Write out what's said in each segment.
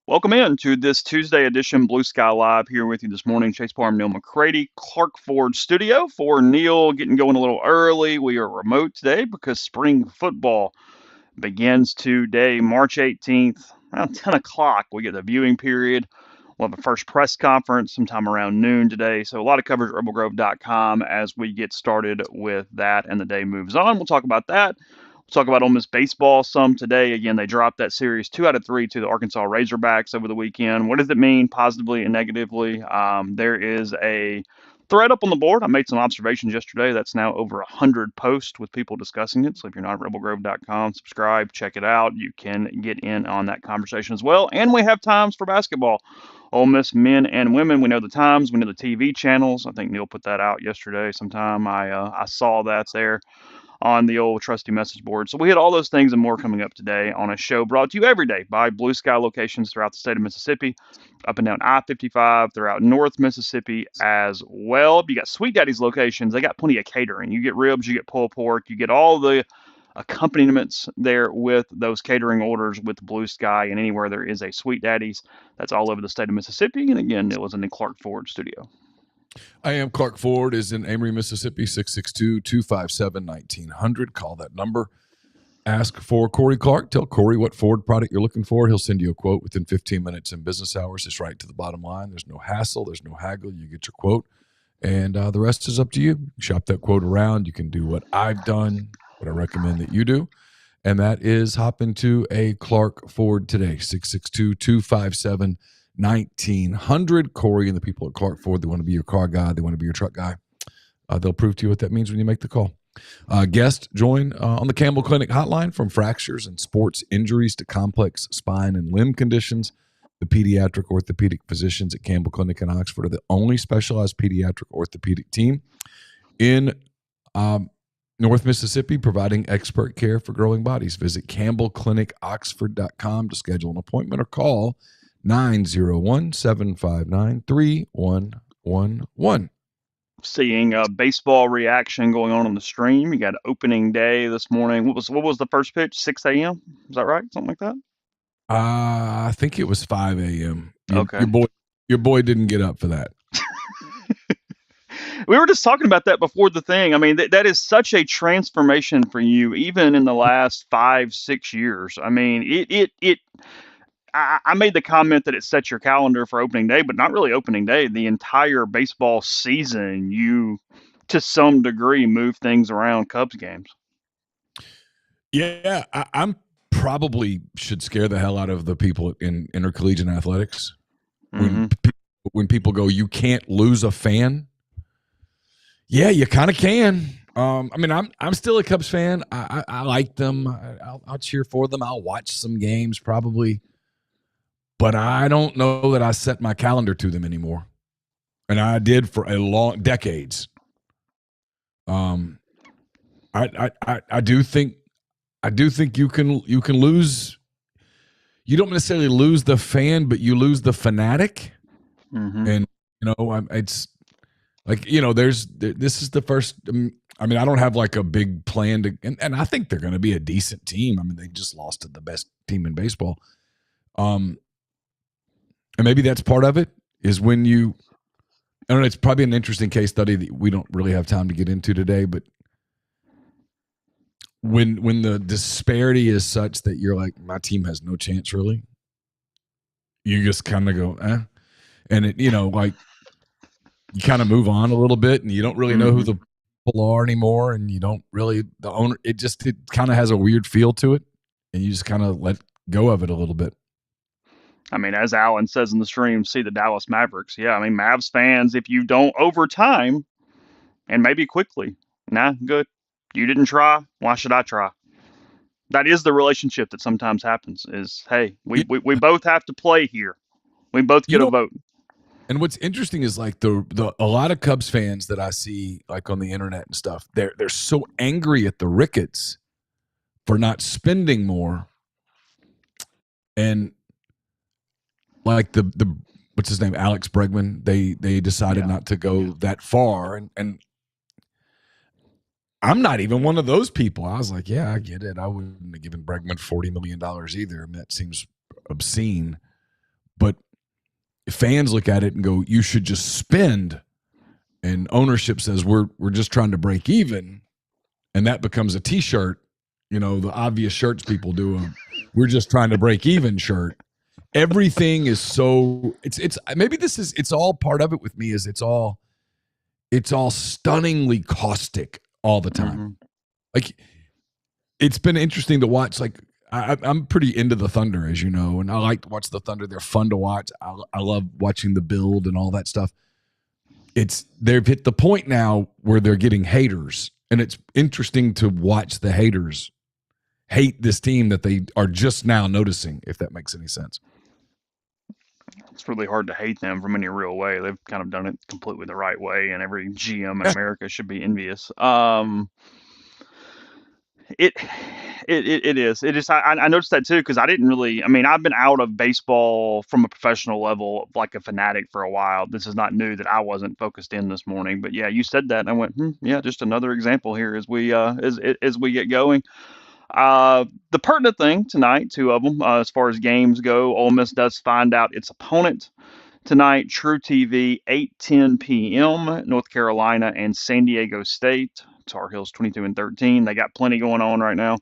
Welcome in to this Tuesday edition Blue Sky Live here with you this morning. Chase Parham, Neal McCready, Clark Ford Studio. For Neal getting going a little early, we are remote today because spring football begins today, March 18th, around 10 o'clock. We get the viewing period. We'll have a first press conference sometime around noon today. So a lot of coverage at rebelgrove.com as we get started with that and the day moves on. We'll talk about that. We'll talk about Ole Miss baseball some today. Again, they dropped that series 2 out of 3 to the Arkansas Razorbacks over the weekend. What does it mean positively and negatively? There is a thread up on the board. I made some observations yesterday. That's now over 100 posts with people discussing it. So if you're not at rebelgrove.com, subscribe, check it out. You can get in on that conversation as well. And we have times for basketball. Ole Miss men and women. We know the times. We know the TV channels. I think Neal put that out yesterday sometime. I saw that's there on the old trusty message board. So we had all those things and more coming up today on a show brought to you every day by Blue Sky locations throughout the state of Mississippi, up and down I-55, throughout North Mississippi as well. You got Sweet Daddy's locations. They got plenty of catering. You get ribs, you get pulled pork, you get all the accompaniments there with those catering orders with Blue Sky, and anywhere there is a Sweet Daddy's, that's all over the state of Mississippi. And again, it was in the Clark Ford studio. I am Clark Ford is in Amory, Mississippi, 662-257-1900. Call that number. Ask for Corey Clark. Tell Corey what Ford product you're looking for. He'll send you a quote within 15 minutes in business hours. It's right to the bottom line. There's no hassle. There's no haggle. You get your quote, and the rest is up to you. Shop that quote around. You can do what I've done, what I recommend that you do, and that is hop into a Clark Ford today, 662-257-1900. Corey and the people at Clark Ford, they want to be your car guy. They want to be your truck guy. They'll prove to you what that means when you make the call. Guest join on the Campbell Clinic hotline. From fractures and sports injuries to complex spine and limb conditions, the pediatric orthopedic physicians at Campbell Clinic in Oxford are the only specialized pediatric orthopedic team in North Mississippi, providing expert care for growing bodies. Visit campbellclinicoxford.com to schedule an appointment or call 901-759-3111. Seeing baseball reaction going on the stream. You got opening day this morning. What was the first pitch? 6 a.m. Is that right? Something like that? I think it was 5 a.m. Okay. Your boy didn't get up for that. We were just talking about that before the thing. I mean, that is such a transformation for you, even in the last 5-6 years. I mean, I made the comment that it sets your calendar for opening day, but not really opening day. The entire baseball season, you, to some degree, move things around Cubs games. Yeah, I'm probably should scare the hell out of the people in intercollegiate athletics. When people go, you can't lose a fan. Yeah, you kind of can. I mean, I'm still a Cubs fan. I like them. I'll cheer for them. I'll watch some games probably. But I don't know that I set my calendar to them anymore, and I did for decades. I do think you can lose. You don't necessarily lose the fan, but you lose the fanatic. And it's like this is the first. I mean, I don't have like a big plan to, and I think they're going to be a decent team. I mean, they just lost to the best team in baseball. And maybe that's part of it is when I don't know, it's probably an interesting case study that we don't really have time to get into today, but when the disparity is such that you're like, my team has no chance really, you just kind of go, and it, like you kind of move on a little bit and you don't really know who the people are anymore. And you don't really, the owner, it kind of has a weird feel to it and you just kind of let go of it a little bit. I mean, as Alan says in the stream, see the Dallas Mavericks. Yeah, I mean, Mavs fans, if you don't over time and maybe quickly, good. You didn't try. Why should I try? That is the relationship that sometimes happens is, hey, we both have to play here. We both get a vote. And what's interesting is like a lot of Cubs fans that I see like on the internet and stuff, they're so angry at the Ricketts for not spending more. And like the what's his name, Alex Bregman, they decided not to go that far, and I'm not even one of those people. I was like, yeah, I get it. I wouldn't have given Bregman $40 million either. I mean, that seems obscene. But fans look at it and go, you should just spend. And ownership says we're just trying to break even. And that becomes a T-shirt, the obvious shirts people do. We're just trying to break even shirt. Everything is so it's maybe it's all part of it with me is it's all stunningly caustic all the time. Mm-hmm. Like it's been interesting to watch. Like I'm pretty into the Thunder, as you know, and I like to watch the Thunder. They're fun to watch. I love watching the build and all that stuff. They've hit the point now where they're getting haters, and it's interesting to watch the haters hate this team that they are just now noticing, if that makes any sense. It's really hard to hate them from any real way. They've kind of done it completely the right way, and every GM in America should be envious. It is. It is. I noticed that too because I didn't really. I mean, I've been out of baseball from a professional level, like a fanatic, for a while. This is not new that I wasn't focused in this morning. But yeah, you said that, and I went, yeah, just another example here as we as we get going. The pertinent thing tonight, two of them, as far as games go, Ole Miss does find out its opponent tonight. True TV, 8:10 p.m. North Carolina and San Diego State. Tar Heels 22-13. They got plenty going on right now.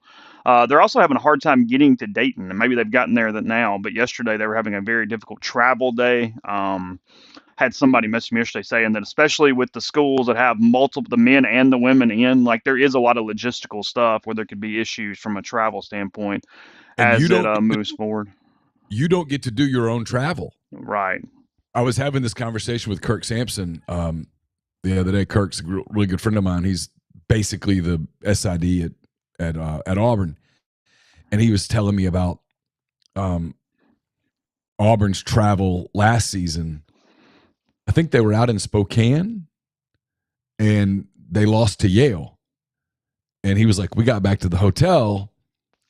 They're also having a hard time getting to Dayton, and maybe they've gotten there now. But yesterday they were having a very difficult travel day. Had somebody message me yesterday saying that especially with the schools that have multiple, the men and the women in, like there is a lot of logistical stuff where there could be issues from a travel standpoint And as it moves forward. You don't get to do your own travel. Right. I was having this conversation with Kirk Sampson the other day. Kirk's a really good friend of mine. He's basically the SID at Auburn, and he was telling me about Auburn's travel last season. I think they were out in Spokane, and they lost to Yale. And he was like, "We got back to the hotel."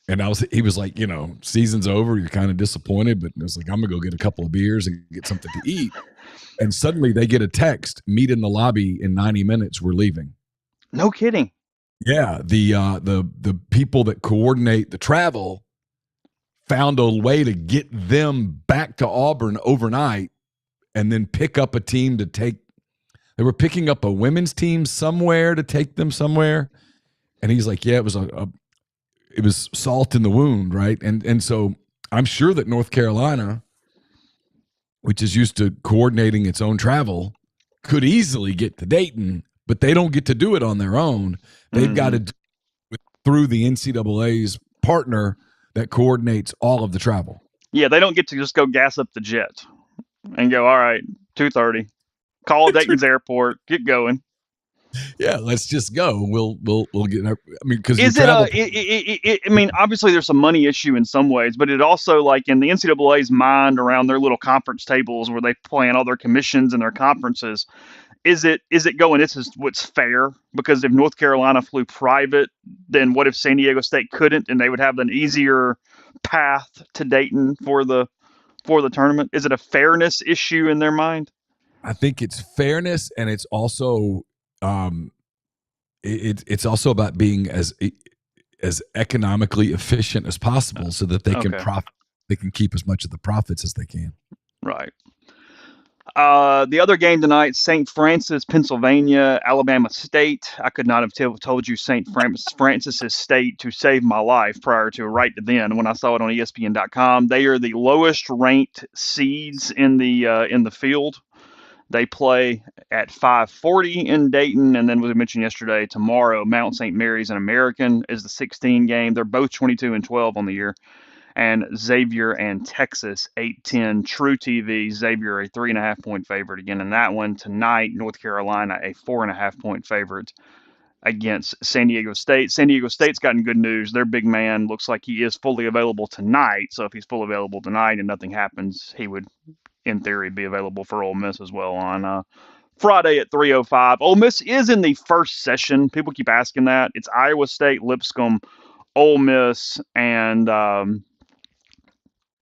And he was like, season's over. You're kind of disappointed, but it was like, I'm going to go get a couple of beers and get something to eat. And suddenly they get a text, meet in the lobby in 90 minutes. We're leaving. No kidding. Yeah. The people that coordinate the travel found a way to get them back to Auburn overnight and then pick up a team to take. They were picking up a women's team somewhere to take them somewhere. And he's like, yeah, it was it was salt in the wound, right? And so I'm sure that North Carolina, which is used to coordinating its own travel, could easily get to Dayton, but they don't get to do it on their own. They've got to do it through the NCAA's partner that coordinates all of the travel. Yeah, they don't get to just go gas up the jet and go, all right, 2:30, call Dayton's airport, get going. Yeah, let's just go. We'll get. I mean, because is it I mean, obviously there's a money issue in some ways, but it also, like in the NCAA's mind around their little conference tables where they plan all their commissions and their conferences, is it going, this is what's fair? Because if North Carolina flew private, then what if San Diego State couldn't, and they would have an easier path to Dayton for the tournament? Is it a fairness issue in their mind? I think it's fairness, and it's also it's also about being as economically efficient as possible, so that they can they can keep as much of the profits as they can. Right. The other game tonight, St. Francis, Pennsylvania, Alabama State. I could not have told you St. Francis's State to save my life prior to right then when I saw it on ESPN.com. They are the lowest ranked seeds in the field. They play at 5:40 in Dayton, and then, as we mentioned yesterday, tomorrow Mount St. Mary's and American is the 16 game. They're both 22-12 on the year. And Xavier and Texas, 8:10. True TV, Xavier a 3.5 point favorite again in that one. Tonight, North Carolina a 4.5 point favorite against San Diego State. San Diego State's gotten good news. Their big man looks like he is fully available tonight. So if he's fully available tonight and nothing happens, he would, in theory, be available for Ole Miss as well on Friday at 3:05. Ole Miss is in the first session. People keep asking that. It's Iowa State, Lipscomb, Ole Miss, and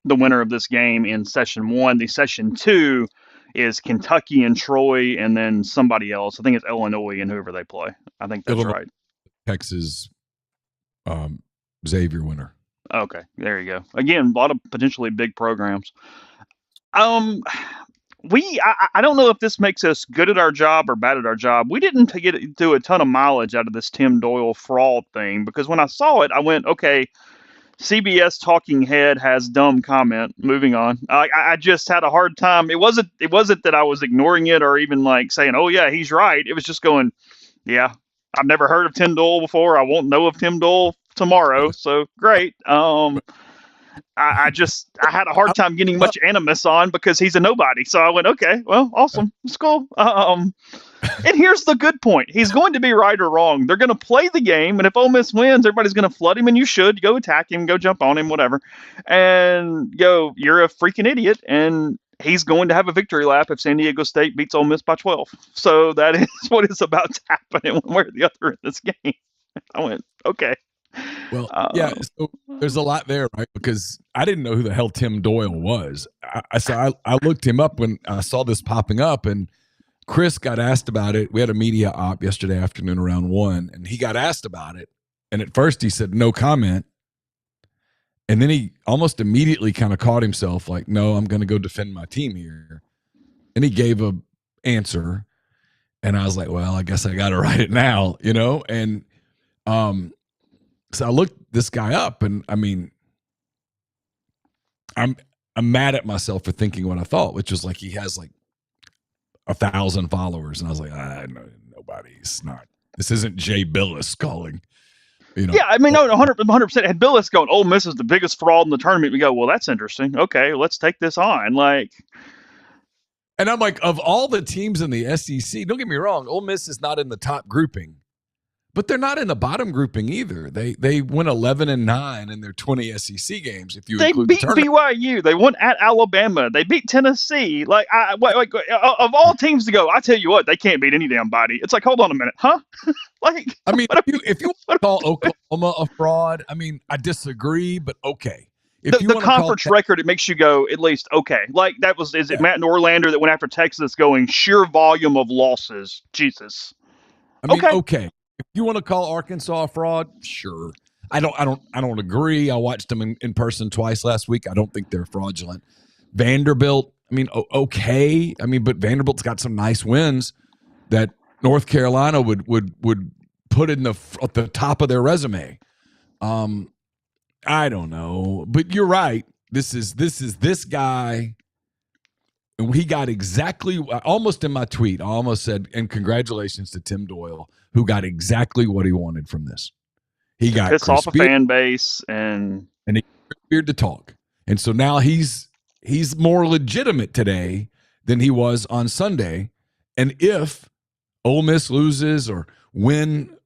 the winner of this game in session 1. The session 2 is Kentucky and Troy, and then somebody else. I think it's Illinois and whoever they play. I think that's right. Texas Xavier winner. Okay, there you go. Again, a lot of potentially big programs. I don't know if this makes us good at our job or bad at our job. We didn't do a ton of mileage out of this Tim Doyle fraud thing because when I saw it, I went, okay, CBS talking head has dumb comment. Moving on. I just had a hard time. It wasn't that I was ignoring it or even like saying, oh yeah, he's right. It was just going, yeah, I've never heard of Tim Doyle before. I won't know of Tim Doyle tomorrow. So great. I had a hard time getting much animus on because he's a nobody. So I went, okay, well, awesome, it's cool. And here's the good point: he's going to be right or wrong. They're going to play the game, and if Ole Miss wins, everybody's going to flood him, and you should go attack him, go jump on him, whatever, and go, you're a freaking idiot, and he's going to have a victory lap if San Diego State beats Ole Miss by 12. So that is what is about to happen one way or the other in this game. I went, okay. Well, yeah. So there's a lot there, right? Because I didn't know who the hell Tim Doyle was. I looked him up when I saw this popping up, and Chris got asked about it. We had a media op yesterday afternoon around 1, and he got asked about it. And at first he said no comment. And then he almost immediately kind of caught himself like, no, I'm going to go defend my team here. And he gave a answer. And I was like, well, I guess I got to write it now, you know? And so I looked this guy up, and I mean, I'm mad at myself for thinking what I thought, which was like he has like 1,000 followers, and I was like, nobody's not. This isn't Jay Billis calling, you know. Yeah, I mean, no, 100%. Had Billis going, Ole Miss is the biggest fraud in the tournament, we go, well, that's interesting. Okay, let's take this on. Like, and I'm like, of all the teams in the SEC, don't get me wrong, Ole Miss is not in the top grouping. But they're not in the bottom grouping either. They went 11-9 in their 20 SEC games. If you they include beat the tournament. BYU, they won at Alabama, they beat Tennessee. Like, of all teams to go, I tell you what, they can't beat any damn body. It's like, hold on a minute, huh? Like, I mean, if you want to call Oklahoma a fraud, I mean, I disagree, but okay. If the conference record, it makes you go at least okay. Like that was, is it Matt Norlander that went after Texas, going sheer volume of losses? Jesus. I mean, okay. If you want to call Arkansas a fraud, sure. I don't agree. I watched them in person twice last week. I don't think they're fraudulent. Vanderbilt, I mean, okay. I mean, but Vanderbilt's got some nice wins that North Carolina would put in at the top of their resume. I don't know, but you're right. This is this guy. And he got exactly, almost in my tweet, I almost said, and congratulations to Tim Doyle, who got exactly what he wanted from this. He got pissed off a fan base and he appeared to talk. And so now he's more legitimate today than he was on Sunday. And if Ole Miss loses or when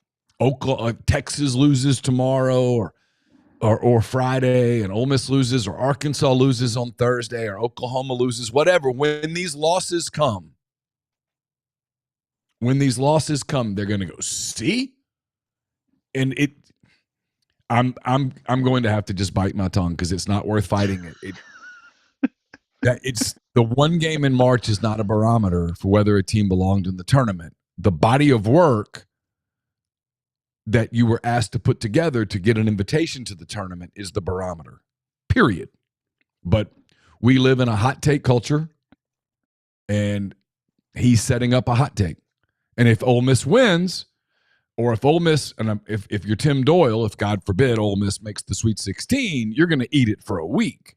Texas loses tomorrow or Friday, and Ole Miss loses, or Arkansas loses on Thursday, or Oklahoma loses, whatever. When these losses come, they're going to go, see? And I'm going to have to just bite my tongue because it's not worth fighting it. It's the one game in March is not a barometer for whether a team belonged in the tournament. The body of work that you were asked to put together to get an invitation to the tournament is the barometer, period. But we live in a hot take culture, and he's setting up a hot take. And if Ole Miss wins, or if Ole Miss, and if you're Tim Doyle, if God forbid Ole Miss makes the Sweet 16, you're going to eat it for a week.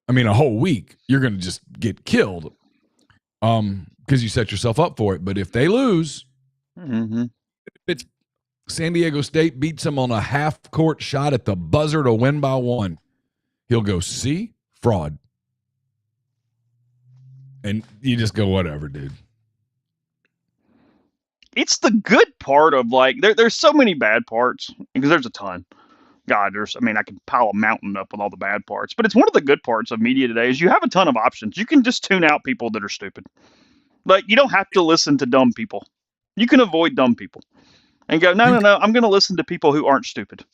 I mean, a whole week. You're going to just get killed because you set yourself up for it. But if they lose, it's San Diego State beats them on a half-court shot at the buzzer to win by 1. He'll go, see? Fraud. And you just go, whatever, dude. It's the good part of, like, there's so many bad parts, because there's a ton. God, I could pile a mountain up with all the bad parts. But it's one of the good parts of media today is you have a ton of options. You can just tune out people that are stupid. Like, you don't have to listen to dumb people. You can avoid dumb people. And go, no, I'm going to listen to people who aren't stupid.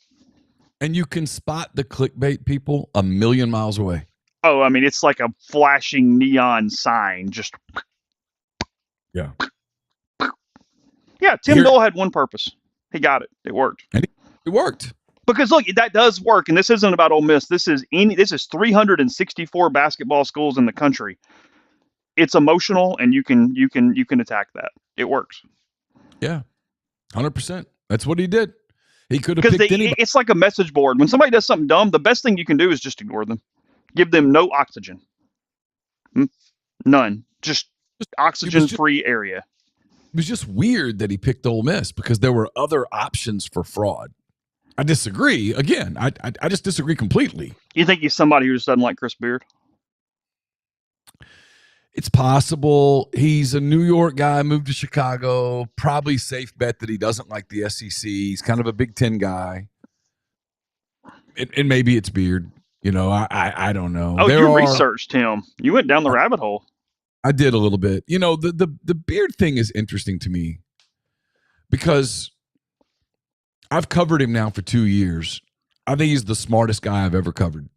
And you can spot the clickbait people a million miles away. Oh, I mean, it's like a flashing neon sign. Just. Yeah. Yeah, Tim Doyle had one purpose. He got it. It worked. And it worked. Because look, that does work, and this isn't about Ole Miss. This is 364 basketball schools in the country. It's emotional, and you can attack that. It works. Yeah, 100%. That's what he did. He could have Because picked anybody. it's like a message board. When somebody does something dumb, the best thing you can do is just ignore them. Give them no oxygen. None. Just oxygen-free area. It was just weird that he picked Ole Miss because there were other options for fraud. I disagree. Again, I just disagree completely. You think he's somebody who just doesn't like Chris Beard? It's possible. He's a New York guy, moved to Chicago. Probably safe bet that he doesn't like the SEC. He's kind of a Big Ten guy. And maybe it's Beard. You know, I don't know. Oh, you researched him. You went down the rabbit hole. I did a little bit. You know, the Beard thing is interesting to me because I've covered him now for 2 years. I think he's the smartest guy I've ever covered.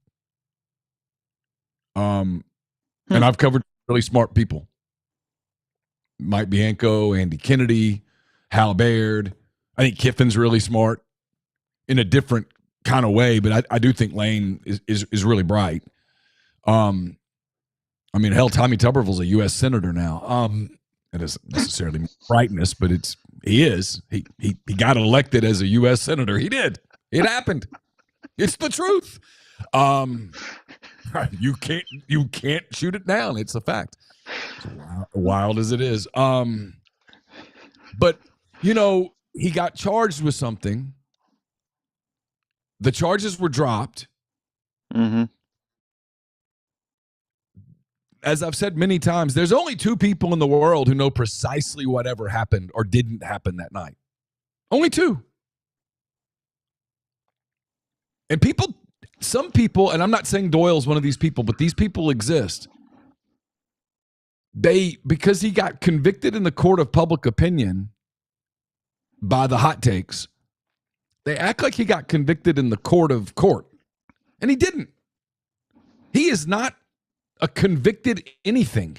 And I've covered really smart people. Mike Bianco, Andy Kennedy, Hal Baird. I think Kiffin's really smart in a different kind of way, but I do think Lane is really bright. I mean, hell, Tommy Tuberville's a U.S. senator now. That doesn't necessarily mean brightness, but he is. He got elected as a U.S. senator. He did. It happened. It's the truth. You can't shoot it down. It's a fact. As wild as it is. But you know, he got charged with something. The charges were dropped. Mm-hmm. As I've said many times, there's only 2 people in the world who know precisely whatever happened or didn't happen that night. Only 2. And some people, and I'm not saying Doyle's one of these people, but these people exist. Because he got convicted in the court of public opinion by the hot takes, they act like he got convicted in the court of court. And he didn't. He is not a convicted anything.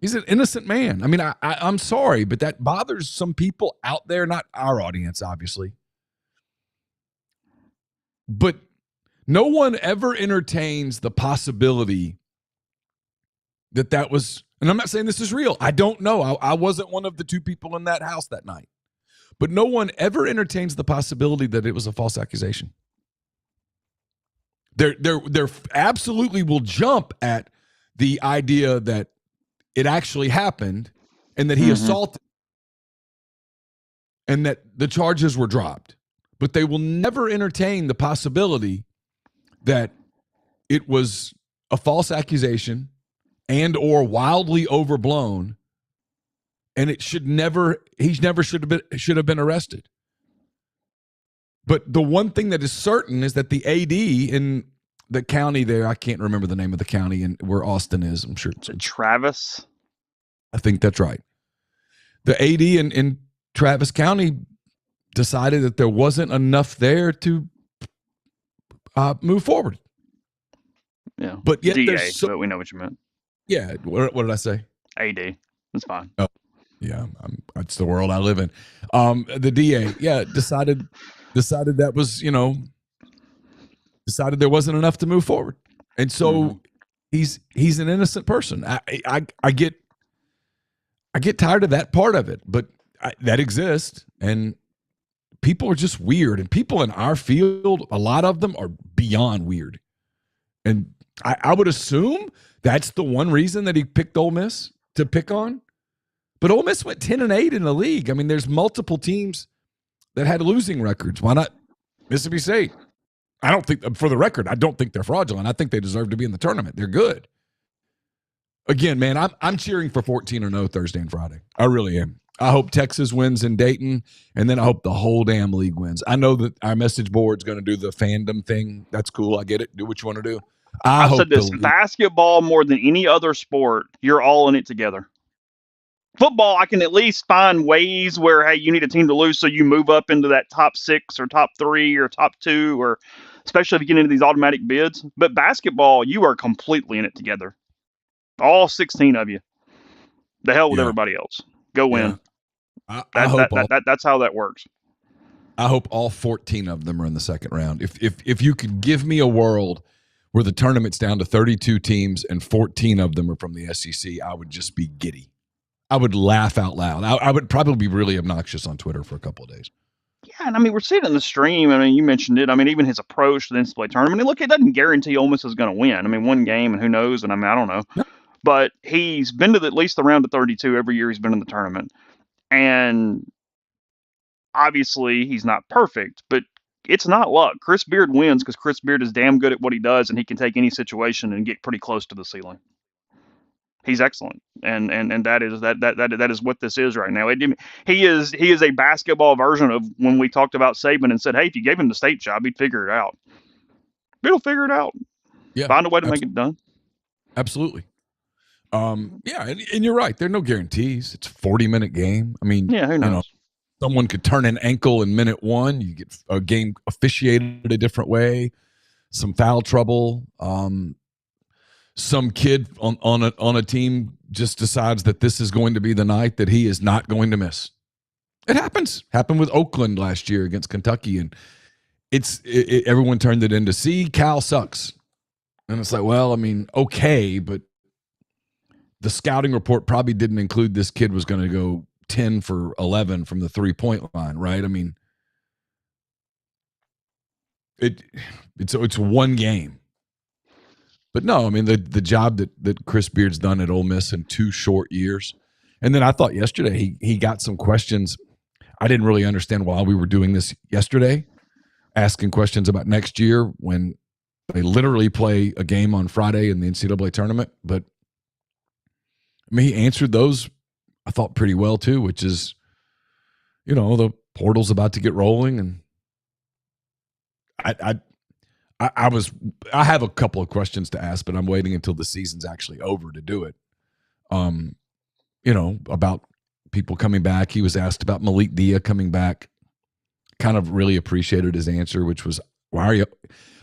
He's an innocent man. I mean, I'm sorry, but that bothers some people out there, not our audience, obviously. But no one ever entertains the possibility that was, and I'm not saying this is real. I don't know. I wasn't one of the 2 people in that house that night. But no one ever entertains the possibility that it was a false accusation. They're absolutely will jump at the idea that it actually happened and that he assaulted and that the charges were dropped. But they will never entertain the possibility that it was a false accusation and or wildly overblown, and he never should have been arrested. But the one thing that is certain is that the AD in the county there, I can't remember the name of the county and where Austin is. I'm sure it's Travis. I think that's right. The AD in Travis County decided that there wasn't enough there to move forward. Yeah, but yet DA, but we know what you meant. Yeah, what did I say? AD. That's fine. Oh, yeah, that's the world I live in. The DA, yeah, decided that was, decided there wasn't enough to move forward, and so he's an innocent person. I get tired of that part of it, but that exists, and people are just weird, and people in our field, a lot of them are beyond weird, and I would assume that's the one reason that he picked Ole Miss to pick on. But Ole Miss went 10-8 in the league. I mean, there's multiple teams that had losing records. Why not Mississippi State? I don't think, for the record, I don't think they're fraudulent. I think they deserve to be in the tournament. They're good. Again, man, I'm cheering for 14-0 Thursday and Friday. I really am. I hope Texas wins in Dayton, and then I hope the whole damn league wins. I know that our message board's going to do the fandom thing. That's cool. I get it. Do what you want to do. I've said this, basketball more than any other sport, you're all in it together. Football, I can at least find ways where, hey, you need a team to lose, so you move up into that top 6 or top 3 or top 2, or especially if you get into these automatic bids. But basketball, you are completely in it together. All 16 of you. The hell with everybody else. Go win. Yeah. I hope that's how that works. I hope all 14 of them are in the second round. If you could give me a world where the tournament's down to 32 teams and 14 of them are from the SEC, I would just be giddy. I would laugh out loud. I would probably be really obnoxious on Twitter for a couple of days. Yeah, and I mean, we're seeing it in the stream. I mean, you mentioned it. I mean, even his approach to the NCAA tournament. And look, it doesn't guarantee Ole Miss is going to win. I mean, one game, and who knows? And I mean, I don't know. No. But he's been to at least the round of 32 every year he's been in the tournament. And obviously, he's not perfect, but it's not luck. Chris Beard wins because Chris Beard is damn good at what he does, and he can take any situation and get pretty close to the ceiling. He's excellent, and that is what this is right now. He is a basketball version of when we talked about Saban and said, hey, if you gave him the state job, he'd figure it out. He'll figure it out. Yeah, Find a way to make it done. Absolutely. Yeah, and you're right. There are no guarantees. It's a 40-minute game. I mean, yeah, who knows? Someone could turn an ankle in minute one. You get a game officiated a different way. Some foul trouble. Some kid on a team just decides that this is going to be the night that he is not going to miss. It happens. Happened with Oakland last year against Kentucky, and everyone turned it into, see, Cal sucks. And it's like, well, I mean, okay, but the scouting report probably didn't include this kid was going to go 10 for 11 from the 3-point line, right? I mean, it's one game. But no, I mean, the job that Chris Beard's done at Ole Miss in 2 short years. And then I thought yesterday he got some questions. I didn't really understand why we were doing this yesterday, asking questions about next year when they literally play a game on Friday in the NCAA tournament. But I mean, he answered those, I thought, pretty well too, which is, the portal's about to get rolling. And I have a couple of questions to ask, but I'm waiting until the season's actually over to do it. About people coming back. He was asked about Malik Dia coming back. Kind of really appreciated his answer, which was, why are you?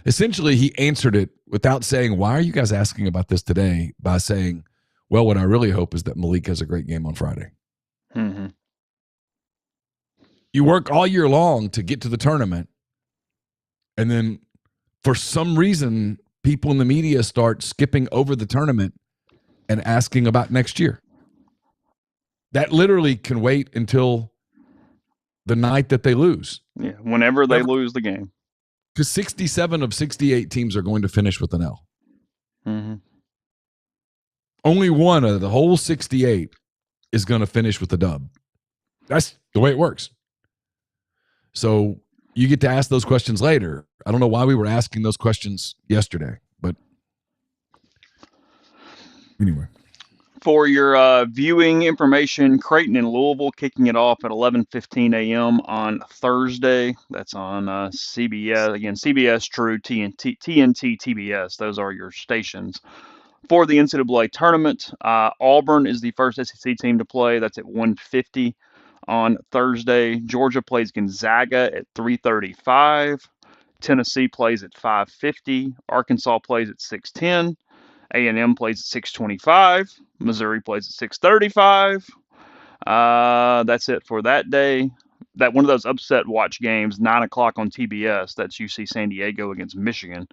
Essentially, he answered it without saying, why are you guys asking about this today? By saying, well, what I really hope is that Malik has a great game on Friday. Mm-hmm. You work all year long to get to the tournament, and then for some reason, people in the media start skipping over the tournament and asking about next year. That literally can wait until the night that they lose. Yeah, whenever they lose the game. Because 67 of 68 teams are going to finish with an L. Mm-hmm. Only one of the whole 68 is going to finish with a dub. That's the way it works. So you get to ask those questions later. I don't know why we were asking those questions yesterday, but anyway. For your viewing information, Creighton and Louisville kicking it off at 11:15 a.m. on Thursday. That's on CBS. Again, CBS, True, TNT, TBS. Those are your stations. For the NCAA tournament, Auburn is the first SEC team to play. That's at 1:50 on Thursday. Georgia plays Gonzaga at 3:35. Tennessee plays at 5:50. Arkansas plays at 6:10. A&M plays at 6:25. Missouri plays at 6:35. That's it for that day. That one of those upset watch games, 9 o'clock on TBS. That's UC San Diego against Michigan.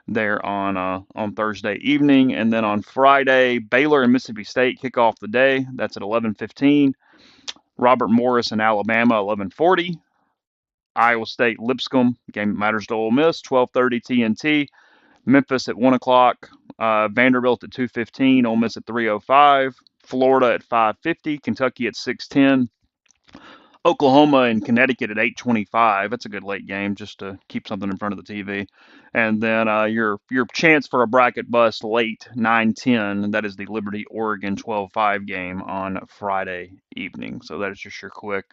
There on Thursday evening, and then on Friday, Baylor and Mississippi State kick off the day. That's at 11:15. Robert Morris and Alabama 11:40. Iowa State Lipscomb, game that matters to Ole Miss, 12:30 TNT. Memphis at 1 o'clock. Vanderbilt at 2:15. Ole Miss at 3:05. Florida at 5:50. Kentucky at 6:10. Oklahoma and Connecticut at 8:25. That's a good late game just to keep something in front of the TV. And then your chance for a bracket bust late 9:10. That is the Liberty Oregon 12-5 game on Friday evening. So that is just your quick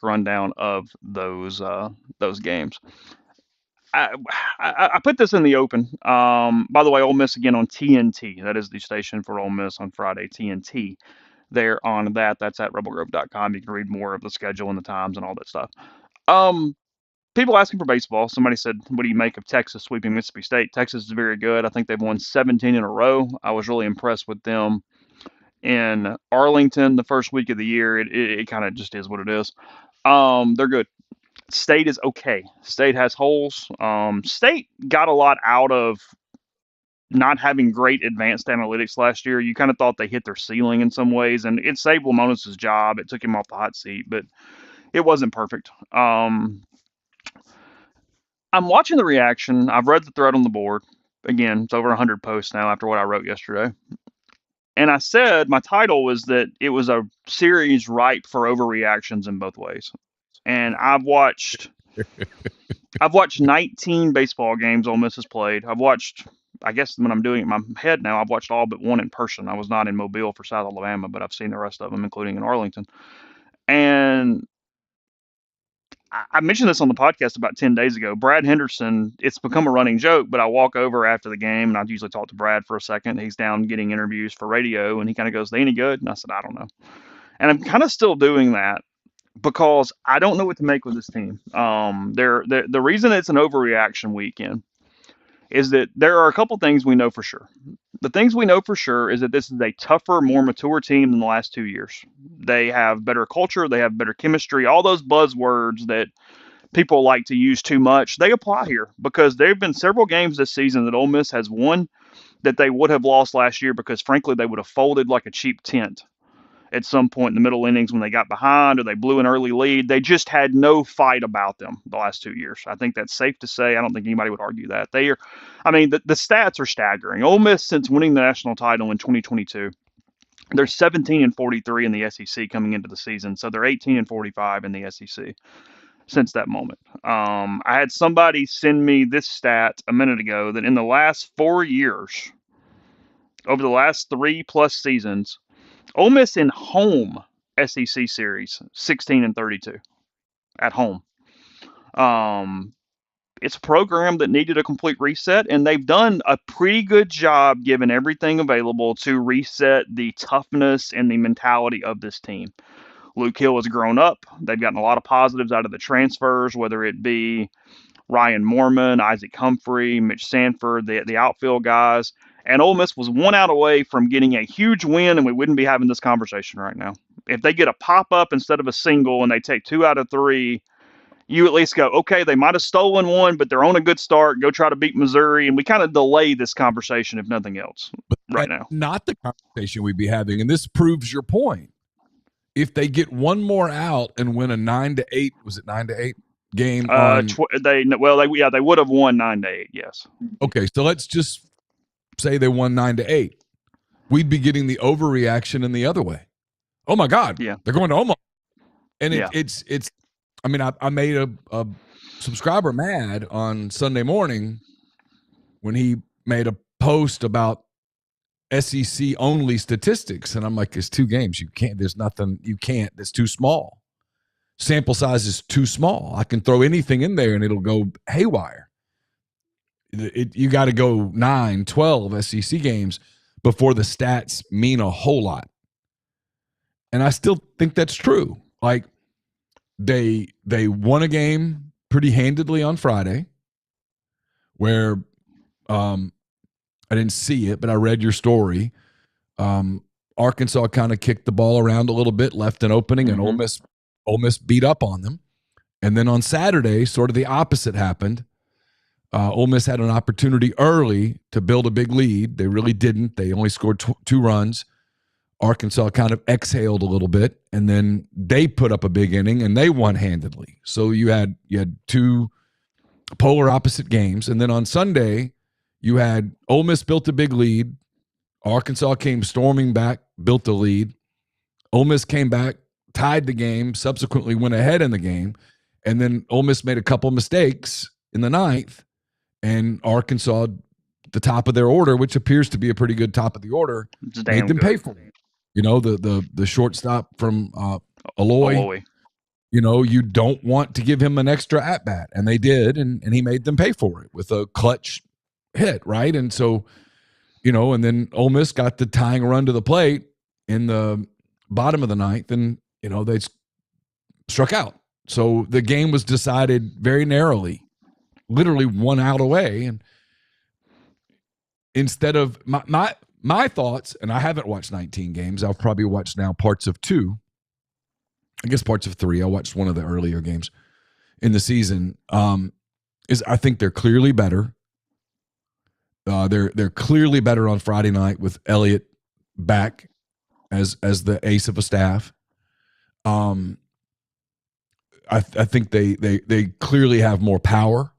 rundown of those games. I put this in the open. By the way, Ole Miss again on TNT. That is the station for Ole Miss on Friday. TNT. There on that. That's at rebelgrove.com. You can read more of the schedule and the times and all that stuff. People asking for baseball. Somebody said, what do you make of Texas sweeping Mississippi State? Texas is very good. I think they've won 17 in a row. I was really impressed with them in Arlington the first week of the year. It kind of just is what it is. They're good. State is okay. State has holes. State got a lot out of not having great advanced analytics last year. You kind of thought they hit their ceiling in some ways, and it saved Lamonis's job. It took him off the hot seat, but it wasn't perfect. I'm watching the reaction. I've read the thread on the board. Again, it's over 100 posts now after what I wrote yesterday. And I said my title was that it was a series ripe for overreactions in both ways. And I've watched 19 baseball games Ole Miss has played. I've watched, I guess when I'm doing it in my head now, I've watched all but one in person. I was not in Mobile for South Alabama, but I've seen the rest of them, including in Arlington. And I mentioned this on the podcast about 10 days ago. Brad Henderson, it's become a running joke, but I walk over after the game and I usually talk to Brad for a second. He's down getting interviews for radio and he kind of goes, "They any good?" And I said, "I don't know." And I'm kind of still doing that because I don't know what to make with this team. The reason it's an overreaction weekend is that there are a couple things we know for sure. The things we know for sure is that this is a tougher, more mature team than the last 2 years. They have better culture. They have better chemistry. All those buzzwords that people like to use too much, they apply here because there have been several games this season that Ole Miss has won that they would have lost last year because, frankly, they would have folded like a cheap tent at some point in the middle innings when they got behind or they blew an early lead. They just had no fight about them the last 2 years. I think that's safe to say. I don't think anybody would argue that. The stats are staggering. Ole Miss, since winning the national title in 2022, they're 17-43 in the SEC coming into the season. So they're 18-45 in the SEC since that moment. I had somebody send me this stat a minute ago that in the last 4 years, over the last 3+ seasons, Ole Miss in home SEC series 16-32 at home. It's a program that needed a complete reset, and they've done a pretty good job given everything available to reset the toughness and the mentality of this team. Luke Hill has grown up. They've gotten a lot of positives out of the transfers, whether it be Ryan Moorman, Isaac Humphrey, Mitch Sanford, the outfield guys. And Ole Miss was 1 out away from getting a huge win, and we wouldn't be having this conversation right now. If they get a pop-up instead of a single and they take 2 out of 3, you at least go, okay, they might have stolen one, but they're on a good start. Go try to beat Missouri. And we kind of delay this conversation, if nothing else, right now. Not the conversation we'd be having. And this proves your point. If they get one more out and win a 9-8, was it 9-8 game? They would have won 9-8. Yes. Okay, so let's just say they won 9-8. We'd be getting the overreaction in the other way. Oh my God! Yeah, they're going to Omaha, and it's. I mean, I made a subscriber mad on Sunday morning when he made a post about SEC only statistics. And I'm like, there's 2 games. You can't, there's nothing, you can't, it's too small. Sample size is too small. I can throw anything in there and it'll go haywire. You got to go 9, 12 SEC games before the stats mean a whole lot. And I still think that's true. Like they won a game pretty handedly on Friday where, I didn't see it, but I read your story. Arkansas kind of kicked the ball around a little bit, left an opening, and Ole Miss beat up on them. And then on Saturday, sort of the opposite happened. Ole Miss had an opportunity early to build a big lead. They really didn't. They only scored 2 runs. Arkansas kind of exhaled a little bit, and then they put up a big inning, and they won handedly. So you had 2 polar opposite games. And then on Sunday, you had Ole Miss built a big lead. Arkansas came storming back, built a lead. Ole Miss came back, tied the game, subsequently went ahead in the game. And then Ole Miss made a couple mistakes in the 9th, and Arkansas, the top of their order, which appears to be a pretty good top of the order, made them pay for it. You know, the shortstop from Aloy. You know, you don't want to give him an extra at-bat, and they did, and he made them pay for it with a clutch hit, right? And so, you know, and then Ole Miss got the tying run to the plate in the bottom of the 9th, and, you know, they struck out. So the game was decided very narrowly, literally 1 out away. And instead of my thoughts, and I haven't watched 19 games, I've probably watched now parts of 2. I guess parts of 3. I watched one of the earlier games in the season. Is I think they're clearly better. They're clearly better on Friday night with Elliott back as the ace of a staff. I think they clearly have more power.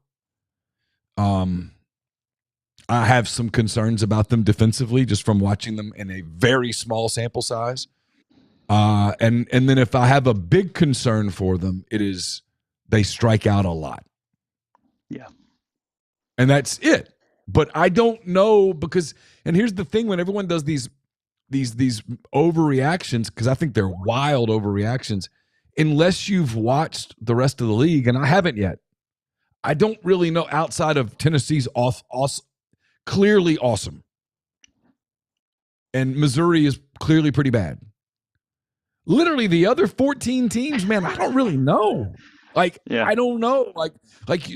I have some concerns about them defensively just from watching them in a very small sample size. And then if I have a big concern for them, it is they strike out a lot. Yeah. And that's it. But I don't know because, and here's the thing, when everyone does these overreactions, because I think they're wild overreactions, unless you've watched the rest of the league, and I haven't yet, I don't really know outside of Tennessee's clearly awesome. And Missouri is clearly pretty bad. Literally the other 14 teams, man, I don't really know. Like, yeah. I don't know. Like,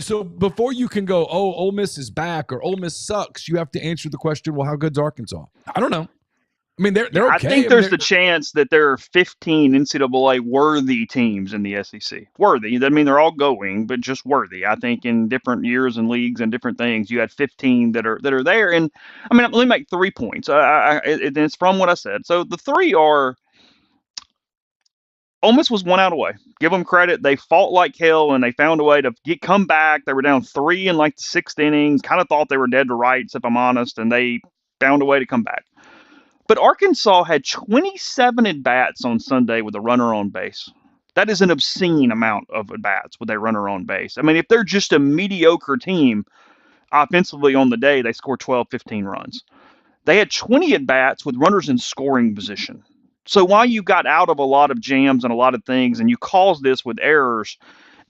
so before you can go, oh, Ole Miss is back or Ole Miss sucks, you have to answer the question, well, how good's Arkansas? I don't know. I mean, they're okay. I think there's the chance that there are 15 NCAA worthy teams in the SEC. Worthy. I mean, they're all going, but just worthy. I think in different years and leagues and different things, you had 15 that are there. And I mean, let me make 3 points. It's from what I said. So the 3 are, Ole Miss was 1 out away. Give them credit. They fought like hell, and they found a way to come back. They were down 3 in like the 6th inning. Kind of thought they were dead to rights, if I'm honest, and they found a way to come back. But Arkansas had 27 at-bats on Sunday with a runner on base. That is an obscene amount of at-bats with a runner on base. I mean, if they're just a mediocre team offensively on the day, they score 12, 15 runs. They had 20 at-bats with runners in scoring position. So while you got out of a lot of jams and a lot of things, and you caused this with errors,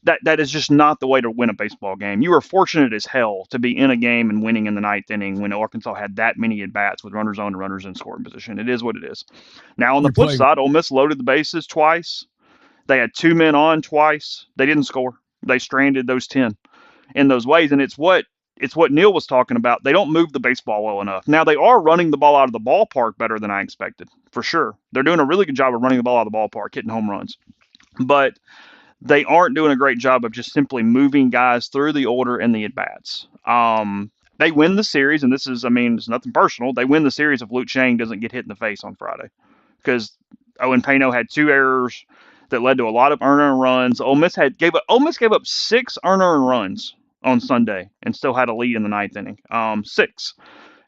that is just not the way to win a baseball game. You were fortunate as hell to be in a game and winning in the 9th inning when Arkansas had that many at-bats with runners on and runners in scoring position. It is what it is. Now, on the flip side, Ole Miss loaded the bases twice. They had 2 men on twice. They didn't score. They stranded those 10 in those ways, and it's what Neal was talking about. They don't move the baseball well enough. Now, they are running the ball out of the ballpark better than I expected, for sure. They're doing a really good job of running the ball out of the ballpark, hitting home runs. But they aren't doing a great job of just simply moving guys through the order and the at-bats. They win the series, and this is, I mean, it's nothing personal. They win the series if Luke Chang doesn't get hit in the face on Friday, because Owen Pano had 2 errors that led to a lot of earned runs. Ole Miss gave up 6 earned runs on Sunday and still had a lead in the 9th inning. 6.